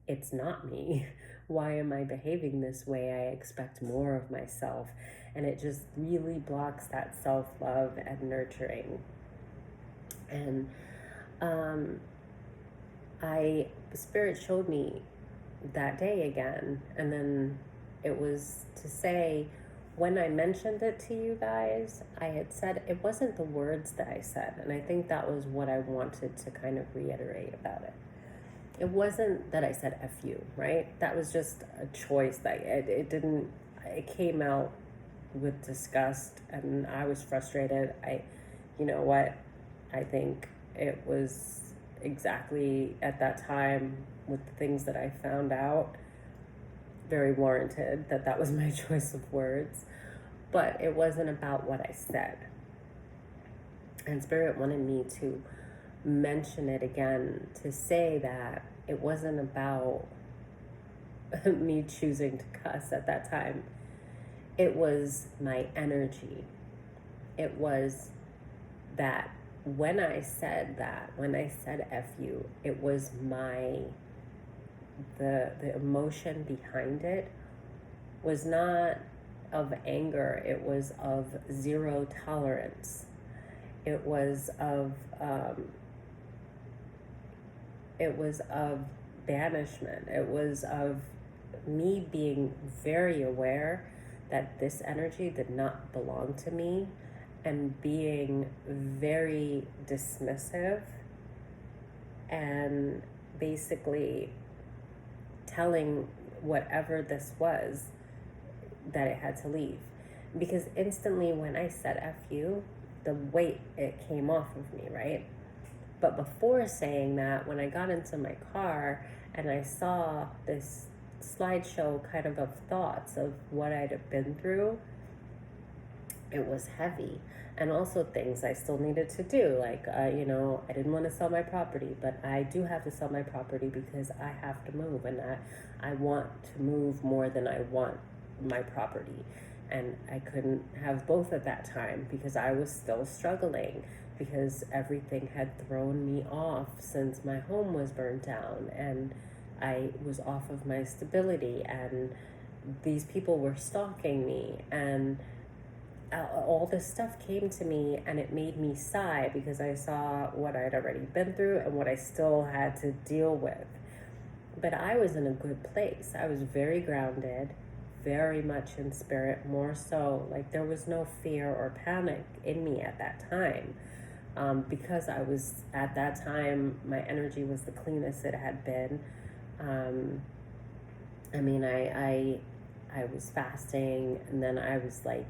it's not me. Why am I behaving this way? I expect more of myself. And it just really blocks that self-love and nurturing. And Spirit showed me that day again, and then it was to say, when I mentioned it to you guys, I had said, it wasn't the words that I said, and I think that was what I wanted to kind of reiterate about it. It wasn't that I said F you, right? That was just a choice that it came out with disgust, and I was frustrated. You know what? I think it was exactly at that time, with the things that I found out, very warranted that was my choice of words. But it wasn't about what I said. And Spirit wanted me to mention it again, to say that it wasn't about me choosing to cuss at that time. It was my energy. It was that when I said F you, it was the emotion behind it was not of anger. It was of zero tolerance. It was of banishment. It was of me being very aware that this energy did not belong to me, and being very dismissive, and basically telling whatever this was that it had to leave. Because instantly when I said F you, the weight, it came off of me, right? But before saying that, when I got into my car and I saw this slideshow kind of thoughts of what I'd have been through, it was heavy. And also things I still needed to do, like I didn't want to sell my property, but I do have to sell my property because I have to move, and I want to move more than I want my property. And I couldn't have both at that time because I was still struggling, because everything had thrown me off since my home was burned down, and I was off of my stability, and these people were stalking me, and all this stuff came to me, and it made me sigh because I saw what I'd already been through and what I still had to deal with. But I was in a good place. I was very grounded, very much in spirit, more so. Like, there was no fear or panic in me at that time, because I was, at that time, my energy was the cleanest it had been. I was fasting, and then I was like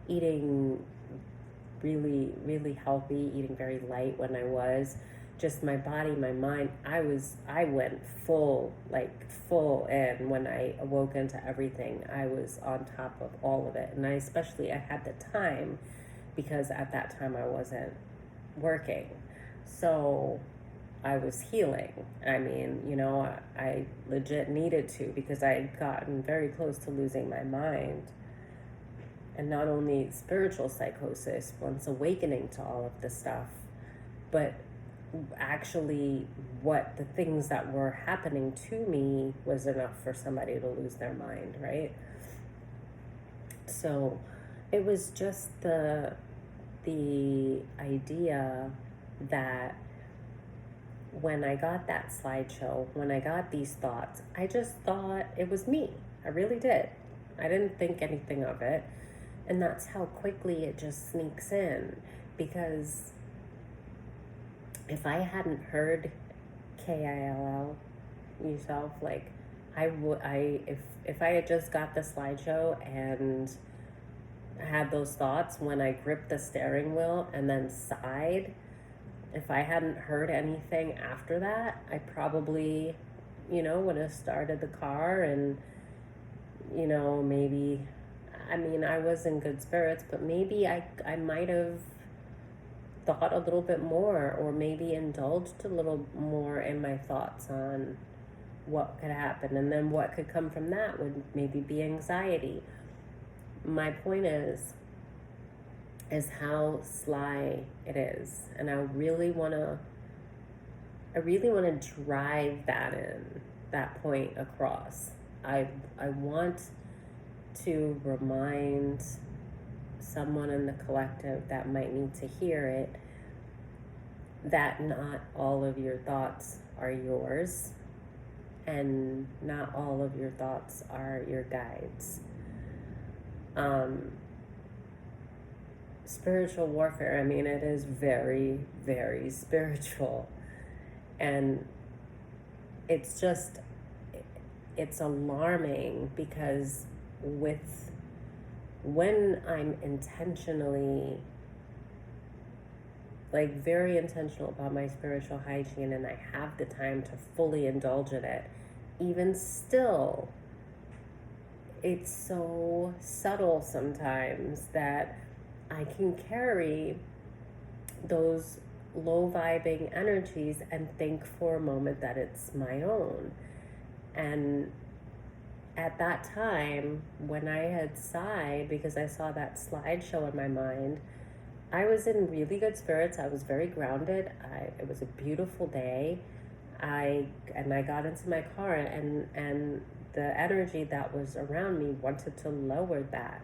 eating really, really healthy, eating very light when I was, just my body, my mind. I went full in when I awoke into everything. I was on top of all of it. And I had the time because at that time I wasn't working. So I was healing. I mean, I legit needed to, because I had gotten very close to losing my mind. And not only spiritual psychosis, once awakening to all of this stuff, but actually what the things that were happening to me was enough for somebody to lose their mind, right? So it was just the idea that when I got that slideshow, when I got these thoughts, I just thought it was me. I really did. I didn't think anything of it. And that's how quickly it just sneaks in. Because if I hadn't heard KILL yourself, like if I had just got the slideshow and had those thoughts when I gripped the steering wheel and then sighed, if I hadn't heard anything after that, I probably, would have started the car and, maybe, I was in good spirits, but maybe I might have thought a little bit more, or maybe indulged a little more in my thoughts on what could happen. And then what could come from that would maybe be anxiety. My point is how sly it is. And I really want to drive that point across. I want to remind someone in the collective that might need to hear it that not all of your thoughts are yours, and not all of your thoughts are your guides. Spiritual warfare, it is very, very spiritual. And it's alarming, because when I'm intentionally, very intentional about my spiritual hygiene, and I have the time to fully indulge in it, even still, it's so subtle sometimes that I can carry those low vibing energies and think for a moment that it's my own. And at that time, when I had sighed because I saw that slideshow in my mind, I was in really good spirits. I was very grounded. It was a beautiful day. I got into my car, and the energy that was around me wanted to lower that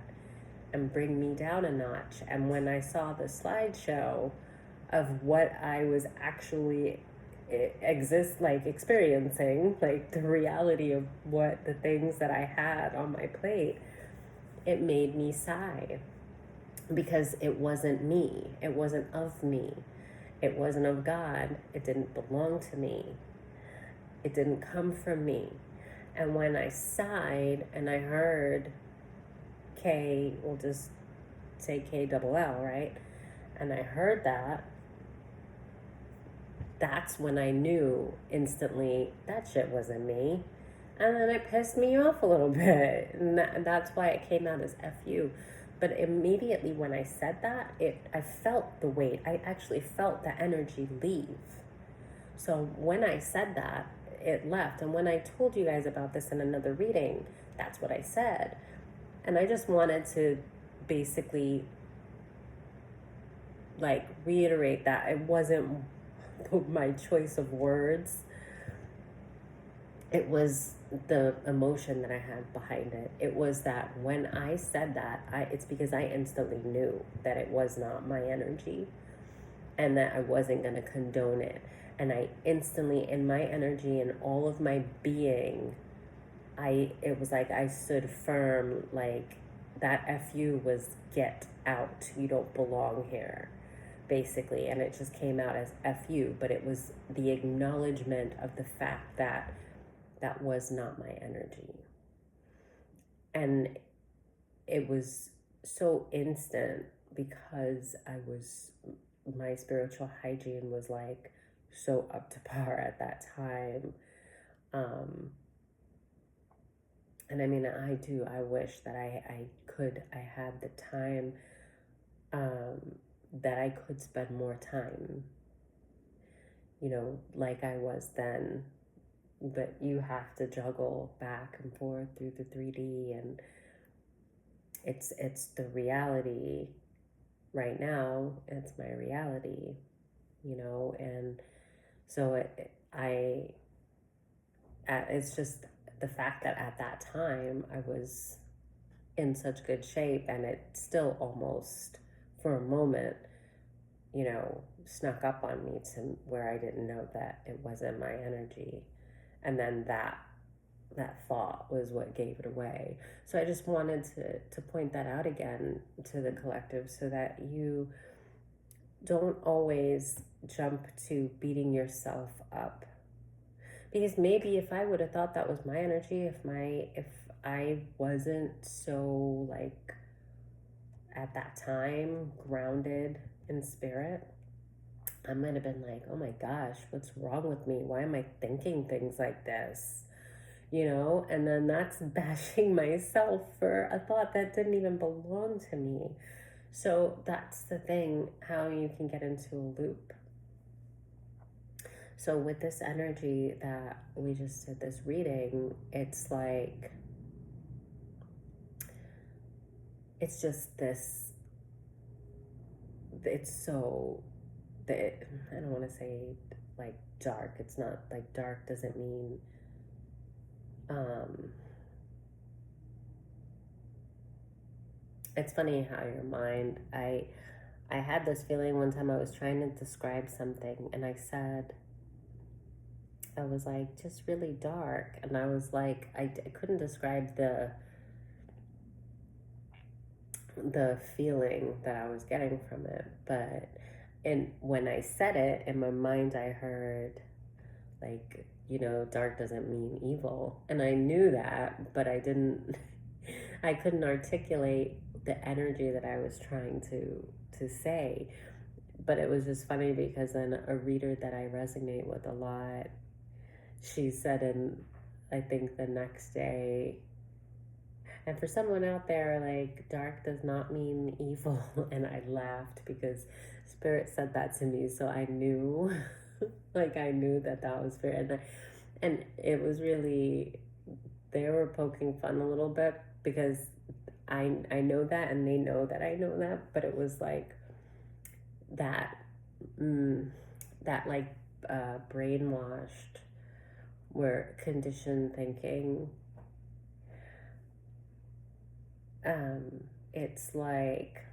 and bring me down a notch. And when I saw the slideshow of what I was actually experiencing, the reality of what the things that I had on my plate, it made me sigh, because it wasn't me. It wasn't of me. It wasn't of God. It didn't belong to me. It didn't come from me. And when I sighed and I heard we'll just say KLL, right? And I heard that, that's when I knew instantly that shit wasn't me. And then it pissed me off a little bit. And that's why it came out as FU. But immediately when I said that, I felt the weight. I actually felt the energy leave. So when I said that, it left. And when I told you guys about this in another reading, that's what I said. And I just wanted to basically reiterate that it wasn't my choice of words. It was the emotion that I had behind it. It was that when I said that, it's because I instantly knew that it was not my energy, and that I wasn't going to condone it. And I instantly, in my energy and all of my being, it was like I stood firm, that FU was get out. You don't belong here, basically. And it just came out as FU, but it was the acknowledgement of the fact that that was not my energy. And it was so instant, because my spiritual hygiene was so up to par at that time. And I mean, I wish that I had the time, that I could spend more time, like I was then. But you have to juggle back and forth through the 3D, and it's the reality right now. It's my reality, and so it's just the fact that at that time I was in such good shape, and it still almost for a moment, snuck up on me to where I didn't know that it wasn't my energy. And then that thought was what gave it away. So I just wanted to point that out again to the collective, so that you don't always jump to beating yourself up. Because maybe if I would have thought that was my energy, if I wasn't so, like, at that time grounded in spirit, I might have been like, oh my gosh, what's wrong with me? Why am I thinking things like this? And then that's bashing myself for a thought that didn't even belong to me. So that's the thing, how you can get into a loop. So with this energy that we just did this reading, it's like, it's just this, it's so, I don't want to say like dark. It's not like dark doesn't mean, it's funny how your mind, I had this feeling one time I was trying to describe something, and I was like, just really dark. And I was like, I couldn't describe the feeling that I was getting from it. But when I said it, in my mind, I heard, like, dark doesn't mean evil. And I knew that, but I couldn't articulate the energy that I was trying to say. But it was just funny because then a reader that I resonate with a lot, she said, I think the next day, and for someone out there, like, dark does not mean evil. And I laughed because Spirit said that to me. So I knew, like, I knew that was Spirit. And it was really, they were poking fun a little bit because I know that, and they know that I know that. But it was like that, like, brainwashed, where conditioned thinking, it's like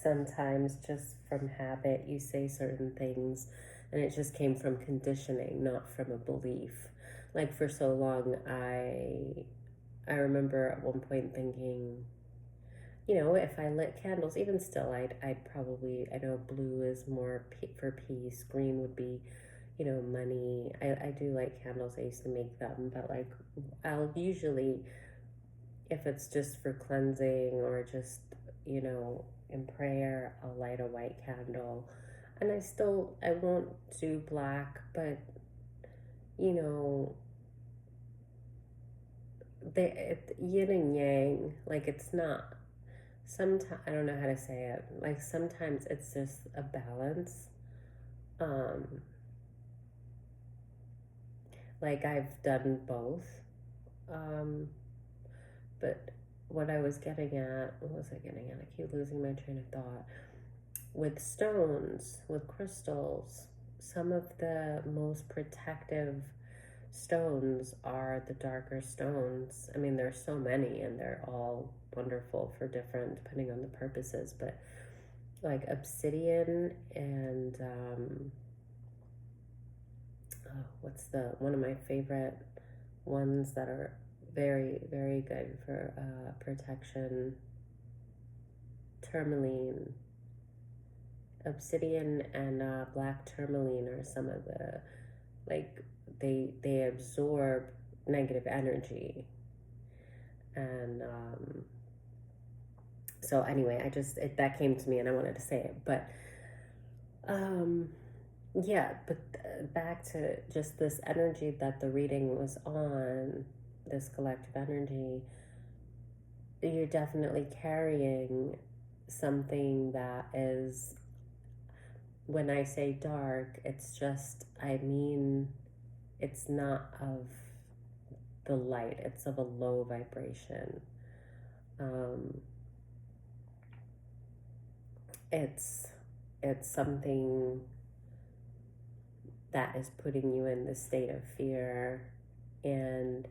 sometimes just from habit you say certain things, and it just came from conditioning, not from a belief. Like, for so long, I remember at one point thinking, if I lit candles, even still, I'd probably, I know blue is more for peace, green would be, money. I do like candles, I used to make them, but, like, I'll usually, if it's just for cleansing or just, in prayer, I'll light a white candle. And I won't do black, but, yin and yang, like, it's not, sometimes, I don't know how to say it, like, sometimes it's just a balance. Like, I've done both. But what I was getting at, what was I getting at? I keep losing my train of thought. With stones, with crystals, some of the most protective stones are the darker stones. I mean, there's so many, and they're all wonderful for different, depending on the purposes. But like obsidian and what's one of my favorite ones that are very, very good for protection? Tourmaline. Obsidian and black tourmaline are some of the, like, they absorb negative energy. And so anyway, that came to me and I wanted to say it. But Um, yeah, but back to just this energy that the reading was on, this collective energy, you're definitely carrying something that is, when I say dark, it's just, I mean, it's not of the light, it's of a low vibration. Um, it's something that is putting you in the state of fear, and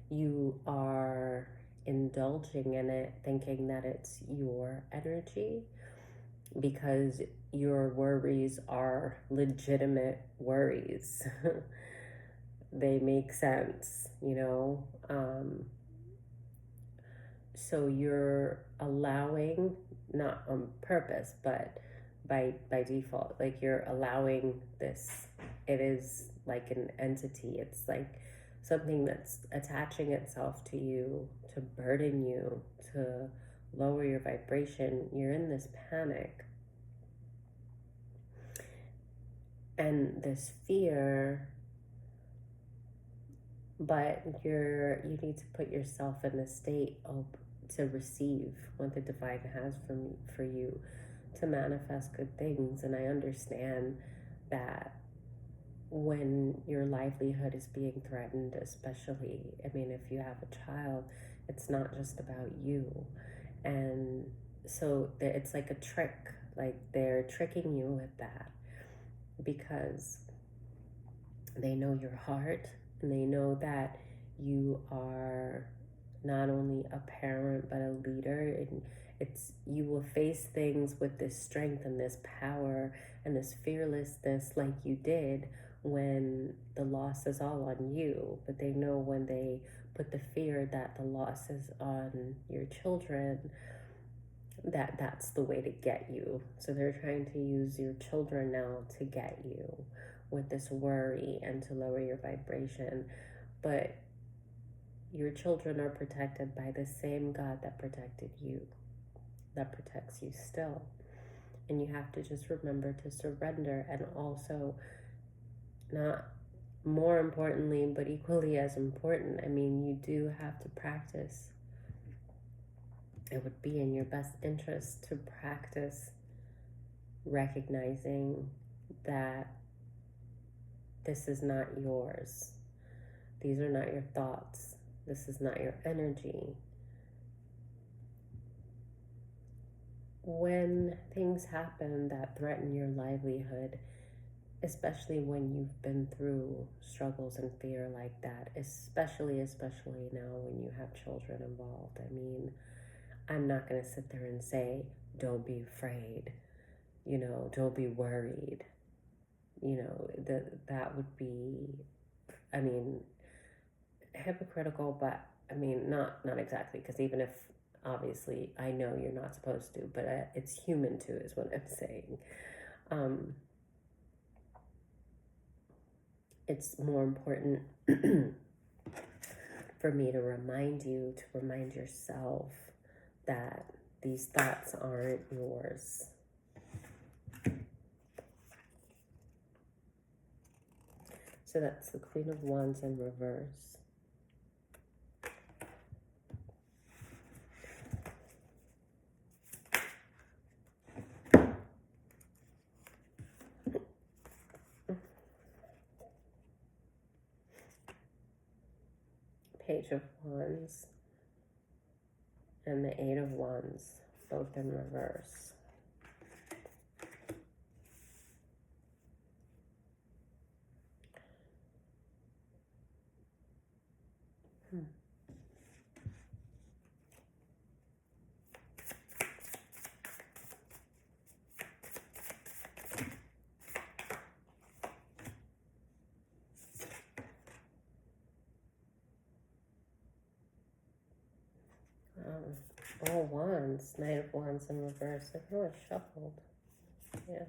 you are indulging in it thinking that it's your energy, because your worries are legitimate worries. They make sense, you know. So you're allowing, not on purpose, but by default, like you're allowing this. It is like an entity. It's like something that's attaching itself to you, to burden you, to lower your vibration. You're in this panic and this fear, but you need to put yourself in a state of, to receive what the divine has for you, to manifest good things. And I understand that when your livelihood is being threatened, especially, I mean, if you have a child, it's not just about you. And so it's like a trick, like they're tricking you with that, because they know your heart, and they know that you are not only a parent but a leader, and you will face things with this strength and this power and this fearlessness like you did when the loss is all on you. But they know when they put the fear that the loss is on your children, that's the way to get you. So they're trying to use your children now to get you with this worry and to lower your vibration. But your children are protected by the same God that protected you, that protects you still. And you have to just remember to surrender. And also, not more importantly, but equally as important, I mean, you do have to practice. It would be in your best interest to practice recognizing that this is not yours. These are not your thoughts. This is not your energy. When things happen that threaten your livelihood, especially when you've been through struggles and fear like that, especially now when you have children involved. I mean, I'm not going to sit there and say, don't be afraid, you know, don't be worried. You know, that would be, I mean, hypocritical, but I mean, not exactly, because even if obviously I know you're not supposed to, but it's human too, is what I'm saying. It's more important for me to remind you, to remind yourself that these thoughts aren't yours. So that's the Queen of Wands in reverse. Page of Wands and the Eight of Wands, both in reverse. All Wands, Knight of Wands in reverse. I know I shuffled. Yeah.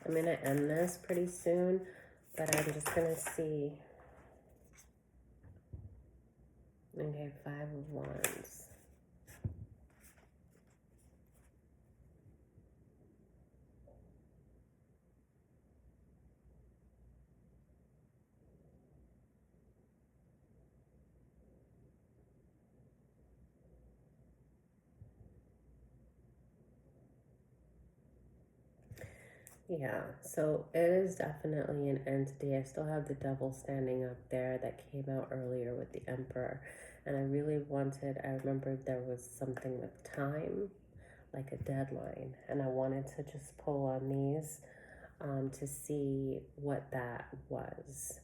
I'm going to end this pretty soon, but I'm just going to see. Okay, Five of Wands. Yeah, so it is definitely an entity. I still have the devil standing up there that came out earlier with the Emperor. And I really wanted, I remembered there was something with time, like a deadline. And I wanted to just pull on these to see what that was.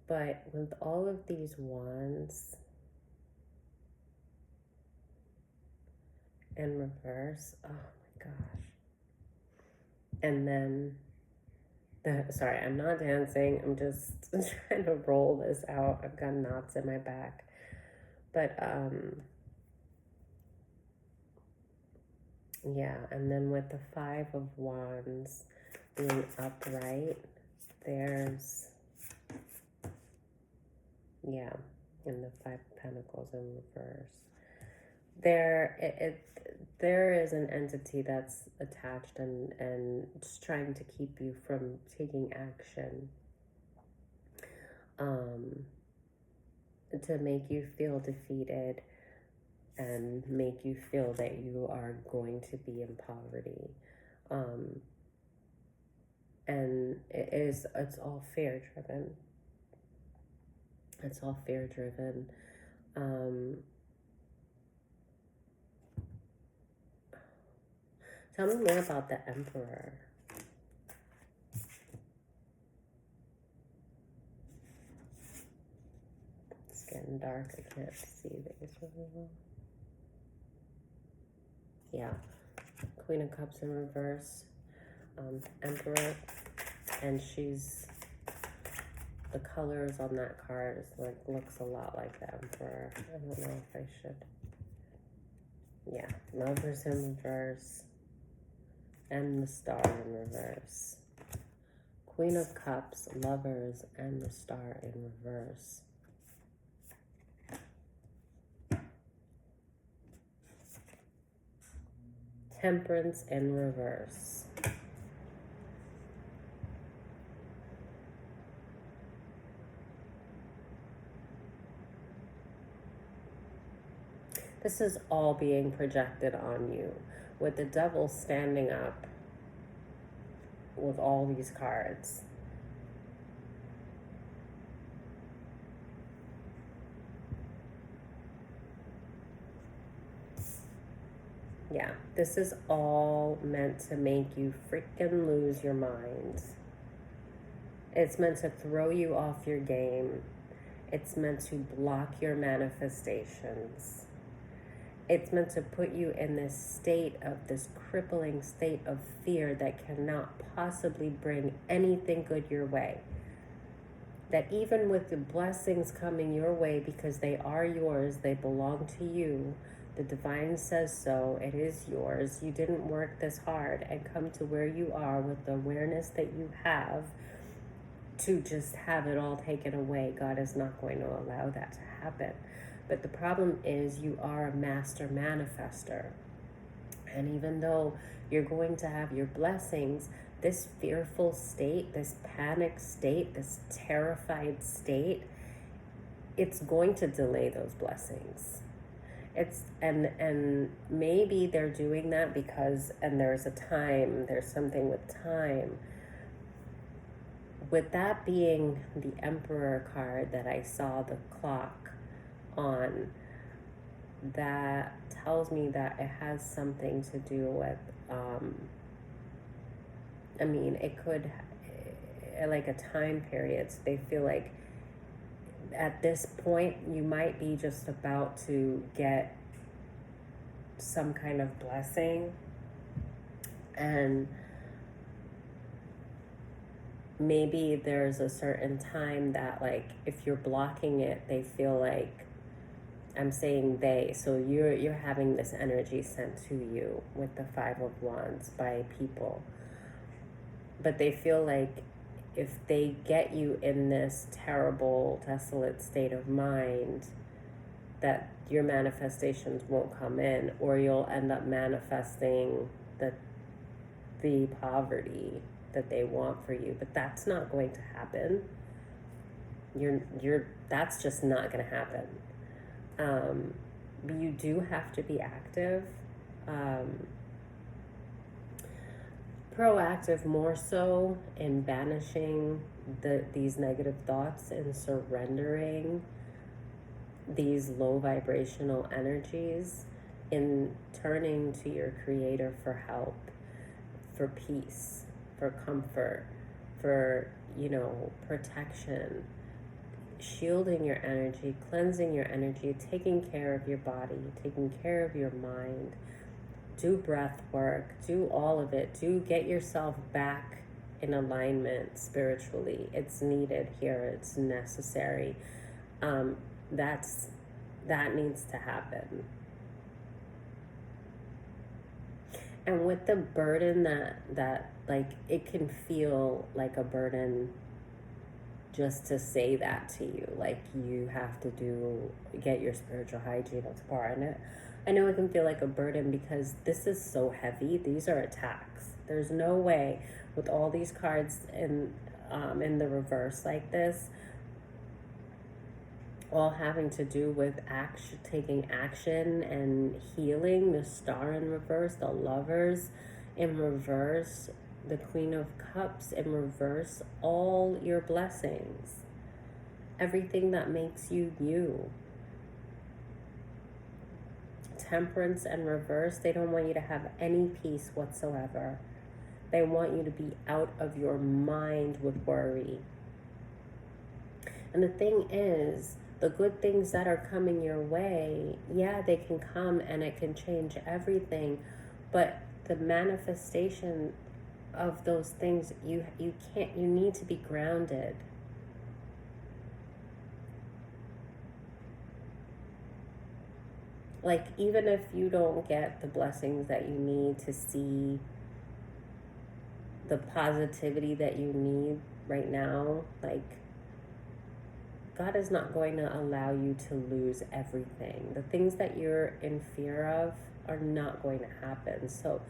But with all of these wands in reverse, oh my gosh. And then sorry, I'm not dancing. I'm just trying to roll this out. I've got knots in my back. But yeah, and then with the Five of Wands being upright, there's yeah, and the Five of Pentacles in reverse. There is an entity that's attached and just trying to keep you from taking action. To make you feel defeated and make you feel that you are going to be in poverty. And it's all fear driven. It's all fear driven. Tell me more about the Emperor. It's getting dark. I can't see these really well. Yeah. Queen of Cups in reverse. Emperor. And she's... The colors on that card is like looks a lot like the Emperor. I don't know if I should... Yeah. Lovers in reverse. And the Star in reverse. Queen of Cups, Lovers, and the Star in reverse. Temperance in reverse. This is all being projected on you with the Devil standing up with all these cards. Yeah, this is all meant to make you freaking lose your mind. It's meant to throw you off your game. It's meant to block your manifestations. It's meant to put you in this state of this crippling state of fear that cannot possibly bring anything good your way. That even with the blessings coming your way, because they are yours, they belong to you, the divine says so, it is yours. You didn't work this hard and come to where you are with the awareness that you have to just have it all taken away. God is not going to allow that to happen. But the problem is you are a master manifester. And even though you're going to have your blessings, this fearful state, this panic state, this terrified state, it's going to delay those blessings. And maybe they're doing that because, and there's something with time. With that being the Emperor card that I saw the clock on, that tells me that it has something to do with I mean, it could like a time period. So they feel like at this point you might be just about to get some kind of blessing, and maybe there's a certain time that, like, if you're blocking it, they feel like, I'm saying they, so you're having this energy sent to you with the Five of Wands by people, but they feel like if they get you in this terrible, desolate state of mind, that your manifestations won't come in, or you'll end up manifesting the poverty that they want for you. But that's not going to happen. That's just not going to happen. You do have to be active, proactive more so in banishing these negative thoughts and surrendering these low vibrational energies, in turning to your creator for help, for peace, for comfort, for, protection, shielding your energy, cleansing your energy, taking care of your body, taking care of your mind. Do breath work, do all of it. Do get yourself back in alignment spiritually. It's needed here, it's necessary. That needs to happen. And with the burden that like, it can feel like a burden just to say that to you, like you have to get your spiritual hygiene up to par. And I know it can feel like a burden because this is so heavy. These are attacks. There's no way with all these cards in the reverse like this, all having to do with taking action and healing. The Star in reverse, the Lovers in reverse, the Queen of Cups in reverse, all your blessings, everything that makes you you. Temperance and reverse, they don't want you to have any peace whatsoever. They want you to be out of your mind with worry. And the thing is, the good things that are coming your way, yeah, they can come and it can change everything, but the manifestation of those things, you need to be grounded. Like, even if you don't get the blessings that you need to see the positivity that you need right now, like, God is not going to allow you to lose everything. The things that you're in fear of are not going to happen. So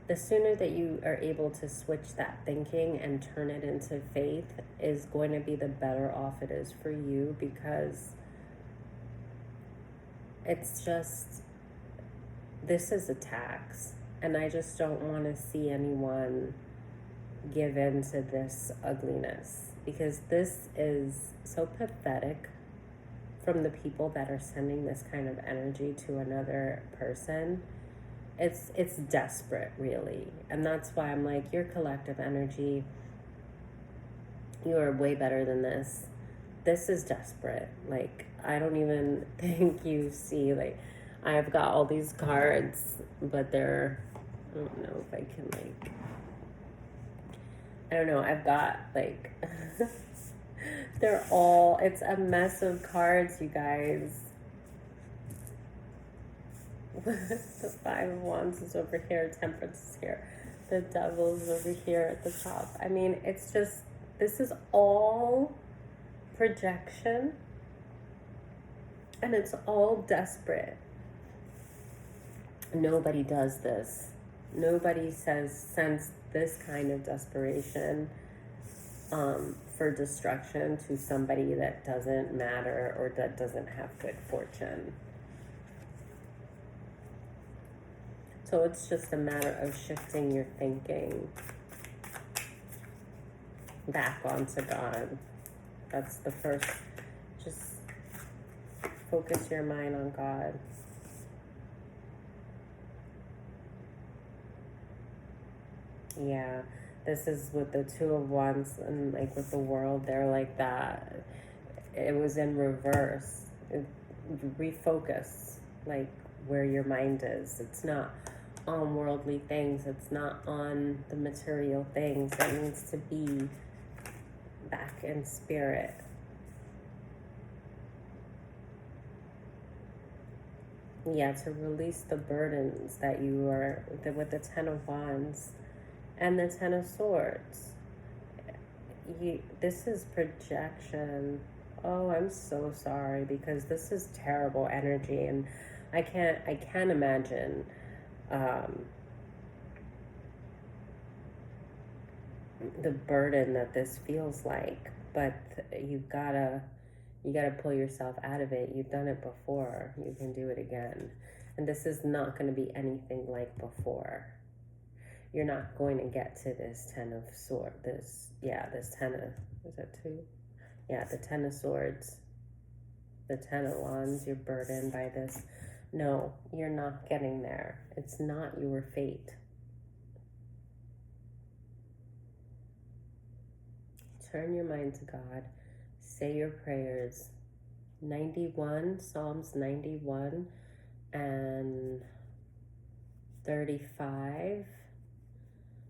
the sooner that you are able to switch that thinking and turn it into faith is going to be the better off it is for you, because it's just, this is a tax, and I just don't want to see anyone give in to this ugliness, because this is so pathetic from the people that are sending this kind of energy to another person. It's desperate, really. And that's why I'm like, your collective energy, you are way better than this. This is desperate. Like, I don't even think you see, like, I've got all these cards, but they're, I don't know if I can, like, I don't know, I've got, like, they're all, it's a mess of cards, you guys. The Five of Wands is over here, Temperance is here, the Devil is over here at the top. I mean, it's just, this is all projection, and it's all desperate. Nobody does this. Nobody sends this kind of desperation for destruction to somebody that doesn't matter or that doesn't have good fortune. So it's just a matter of shifting your thinking back onto God. That's the first. Just focus your mind on God. Yeah, this is with the Two of Wands, and like with the World, they're like that. It was in reverse. Refocus, like, where your mind is. It's not on worldly things. It's not on the material things. It needs to be back in spirit. Yeah, to release the burdens that you are with the Ten of Wands and the Ten of Swords. this is projection. Oh, I'm so sorry, because this is terrible energy, and I can't imagine um, the burden that this feels like. But you gotta pull yourself out of it. You've done it before. You can do it again, and this is not going to be anything like before. You're not going to get to this ten of sword. This ten of, is that two? Yeah, the Ten of Swords, the Ten of Wands. You're burdened by this. No, you're not getting there. It's not your fate. Turn your mind to God. Say your prayers. 91, Psalms 91 and 35.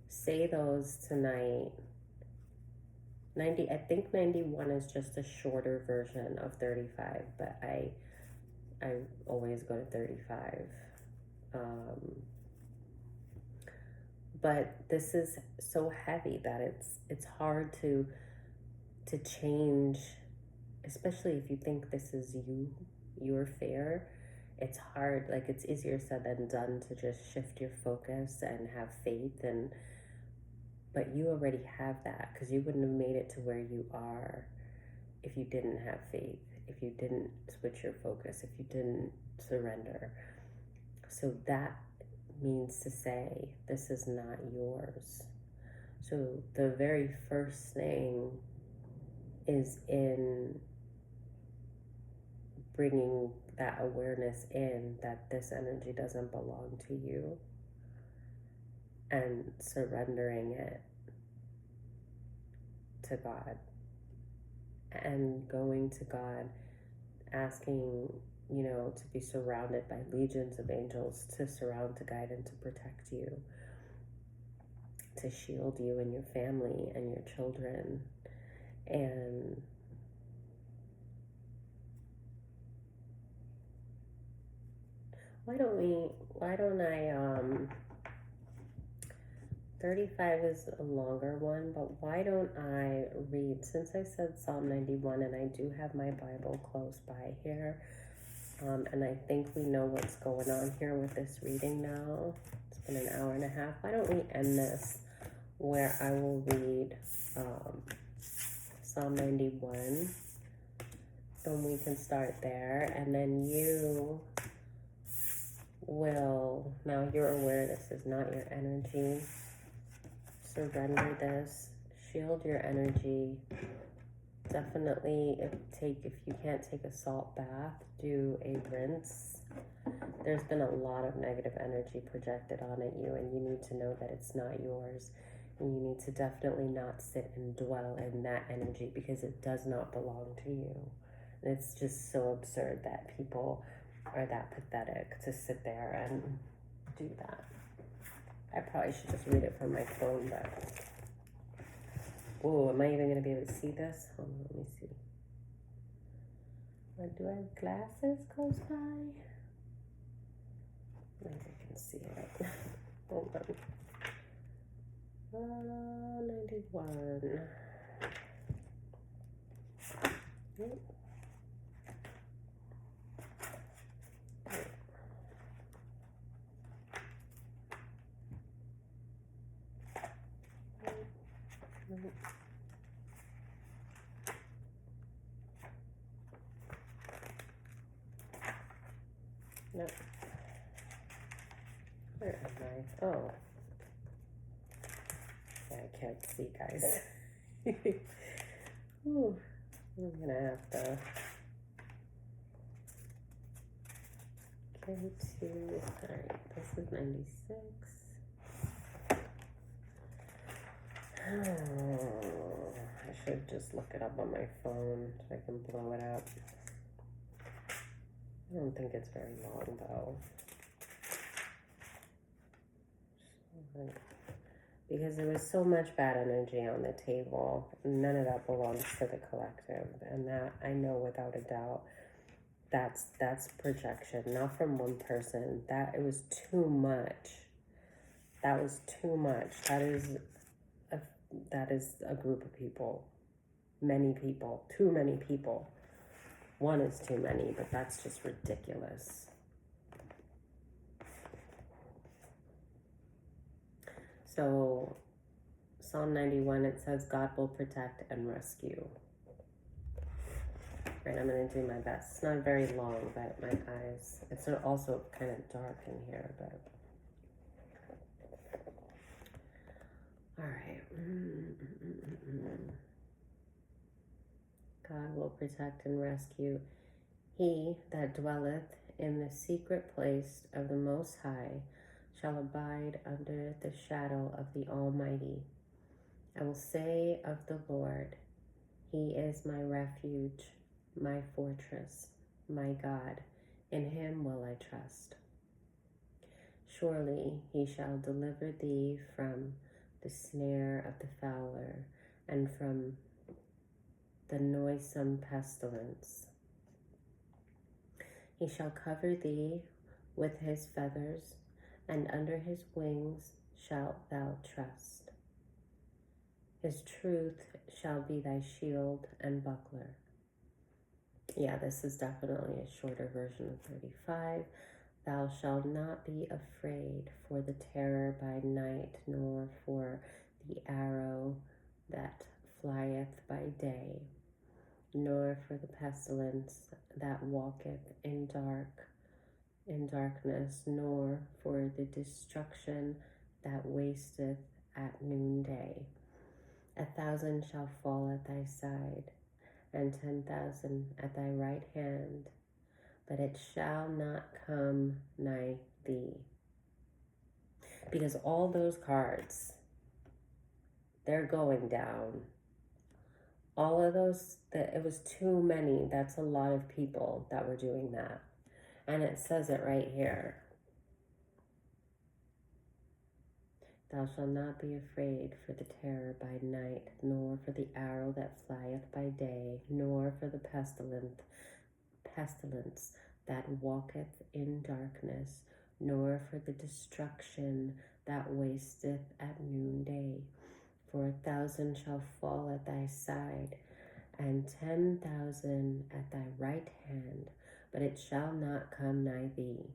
Say those tonight. I think 91 is just a shorter version of 35, but I always go to 35. But this is so heavy that it's hard to change, especially if you think this is your fear. It's hard. Like, it's easier said than done to just shift your focus and have faith, but you already have that, because you wouldn't have made it to where you are if you didn't have faith, if you didn't switch your focus, if you didn't surrender. So that means to say, this is not yours. So the very first thing is in bringing that awareness in that this energy doesn't belong to you, and surrendering it to God, and going to God, asking, to be surrounded by legions of angels to surround, to guide, and to protect you, to shield you and your family and your children. And why don't I 35 is a longer one, but why don't I read, since I said Psalm 91, and I do have my Bible close by here, and I think we know what's going on here with this reading now. It's been an hour and a half. Why don't we end this where I will read Psalm 91, and we can start there, and then you will, now you're aware this is not your energy. Surrender this, shield your energy. Definitely, if you can't take a salt bath, do a rinse. There's been a lot of negative energy projected on at you, and you need to know that it's not yours. And you need to definitely not sit and dwell in that energy, because it does not belong to you. And it's just so absurd that people are that pathetic to sit there and do that. I probably should just read it from my phone, but... Oh, am I even going to be able to see this? Hold on, let me see. Do I have glasses close by? Maybe I can see it. Hold on. 91. Nope. No. Where am I? Oh. Yeah, I can't see, guys. Ooh, I'm gonna have to get to. Alright, this is 96. Oh, I should just look it up on my phone so I can blow it up. I don't think it's very long, though. Because there was so much bad energy on the table. None of that belongs to the collective. And that, I know without a doubt, that's projection, not from one person. That, it was too much. That was too much. That is that is a group of people. Many people. Too many people. One is too many, but that's just ridiculous. So, Psalm 91, it says, God will protect and rescue. Right, I'm going to do my best. It's not very long, but my eyes, it's also kind of dark in here, but. All right. God will protect and rescue. He that dwelleth in the secret place of the Most High shall abide under the shadow of the Almighty. I will say of the Lord, He is my refuge, my fortress, my God. In Him will I trust. Surely He shall deliver thee from the snare of the fowler and from the noisome pestilence. He shall cover thee with His feathers, and under His wings shalt thou trust. His truth shall be thy shield and buckler. Yeah, this is definitely a shorter version of 35. Thou shalt not be afraid for the terror by night, nor for the arrow that flieth by day, nor for the pestilence that walketh in darkness, nor for the destruction that wasteth at noonday. 1,000 shall fall at thy side, and 10,000 at thy right hand, but it shall not come nigh thee. Because all those cards, they're going down. All of those, it was too many. That's a lot of people that were doing that. And it says it right here. Thou shalt not be afraid for the terror by night, nor for the arrow that flieth by day, nor for the pestilence that walketh in darkness, nor for the destruction that wasteth at noonday. For 1,000 shall fall at thy side, and 10,000 at thy right hand, but it shall not come nigh thee.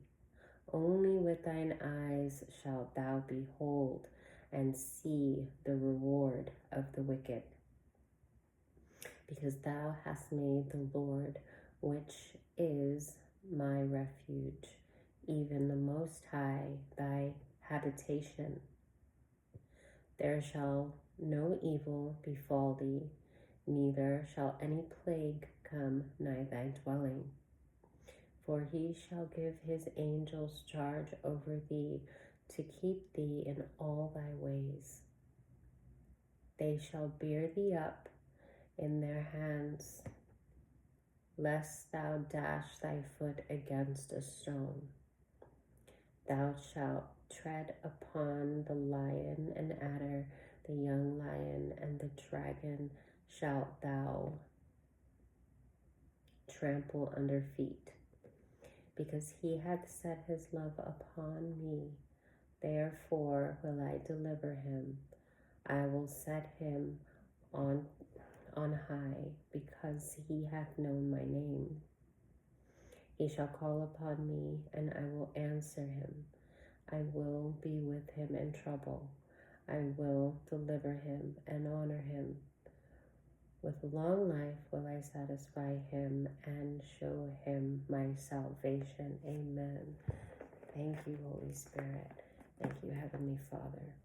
Only with thine eyes shalt thou behold and see the reward of the wicked. Because thou hast made the Lord, which is my refuge, even the Most High, thy habitation. There shall no evil befall thee, neither shall any plague come nigh thy dwelling. For he shall give his angels charge over thee, to keep thee in all thy ways. They shall bear thee up in their hands, lest thou dash thy foot against a stone. Thou shalt tread upon the lion and adder, the young lion and the dragon shalt thou trample under feet. Because he hath set his love upon me, therefore will I deliver him. I will set him on high, because he hath known my name. He shall call upon me, and I will answer him. I will be with him in trouble. I will deliver him and honor him. With long life will I satisfy him and show him my salvation. Amen. Thank you, Holy Spirit. Thank you, Heavenly Father.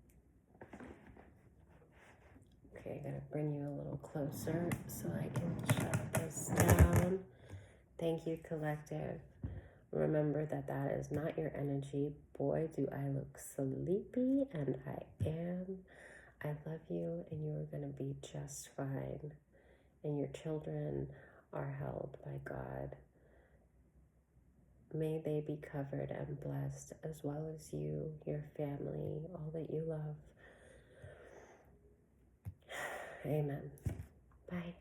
Okay, I'm going to bring you a little closer so I can shut this down. Thank you, Collective. Remember that that is not your energy. Boy, do I look sleepy, and I am. I love you, and you are going to be just fine. And your children are held by God. May they be covered and blessed, as well as you, your family, all that you love. Amen. Bye.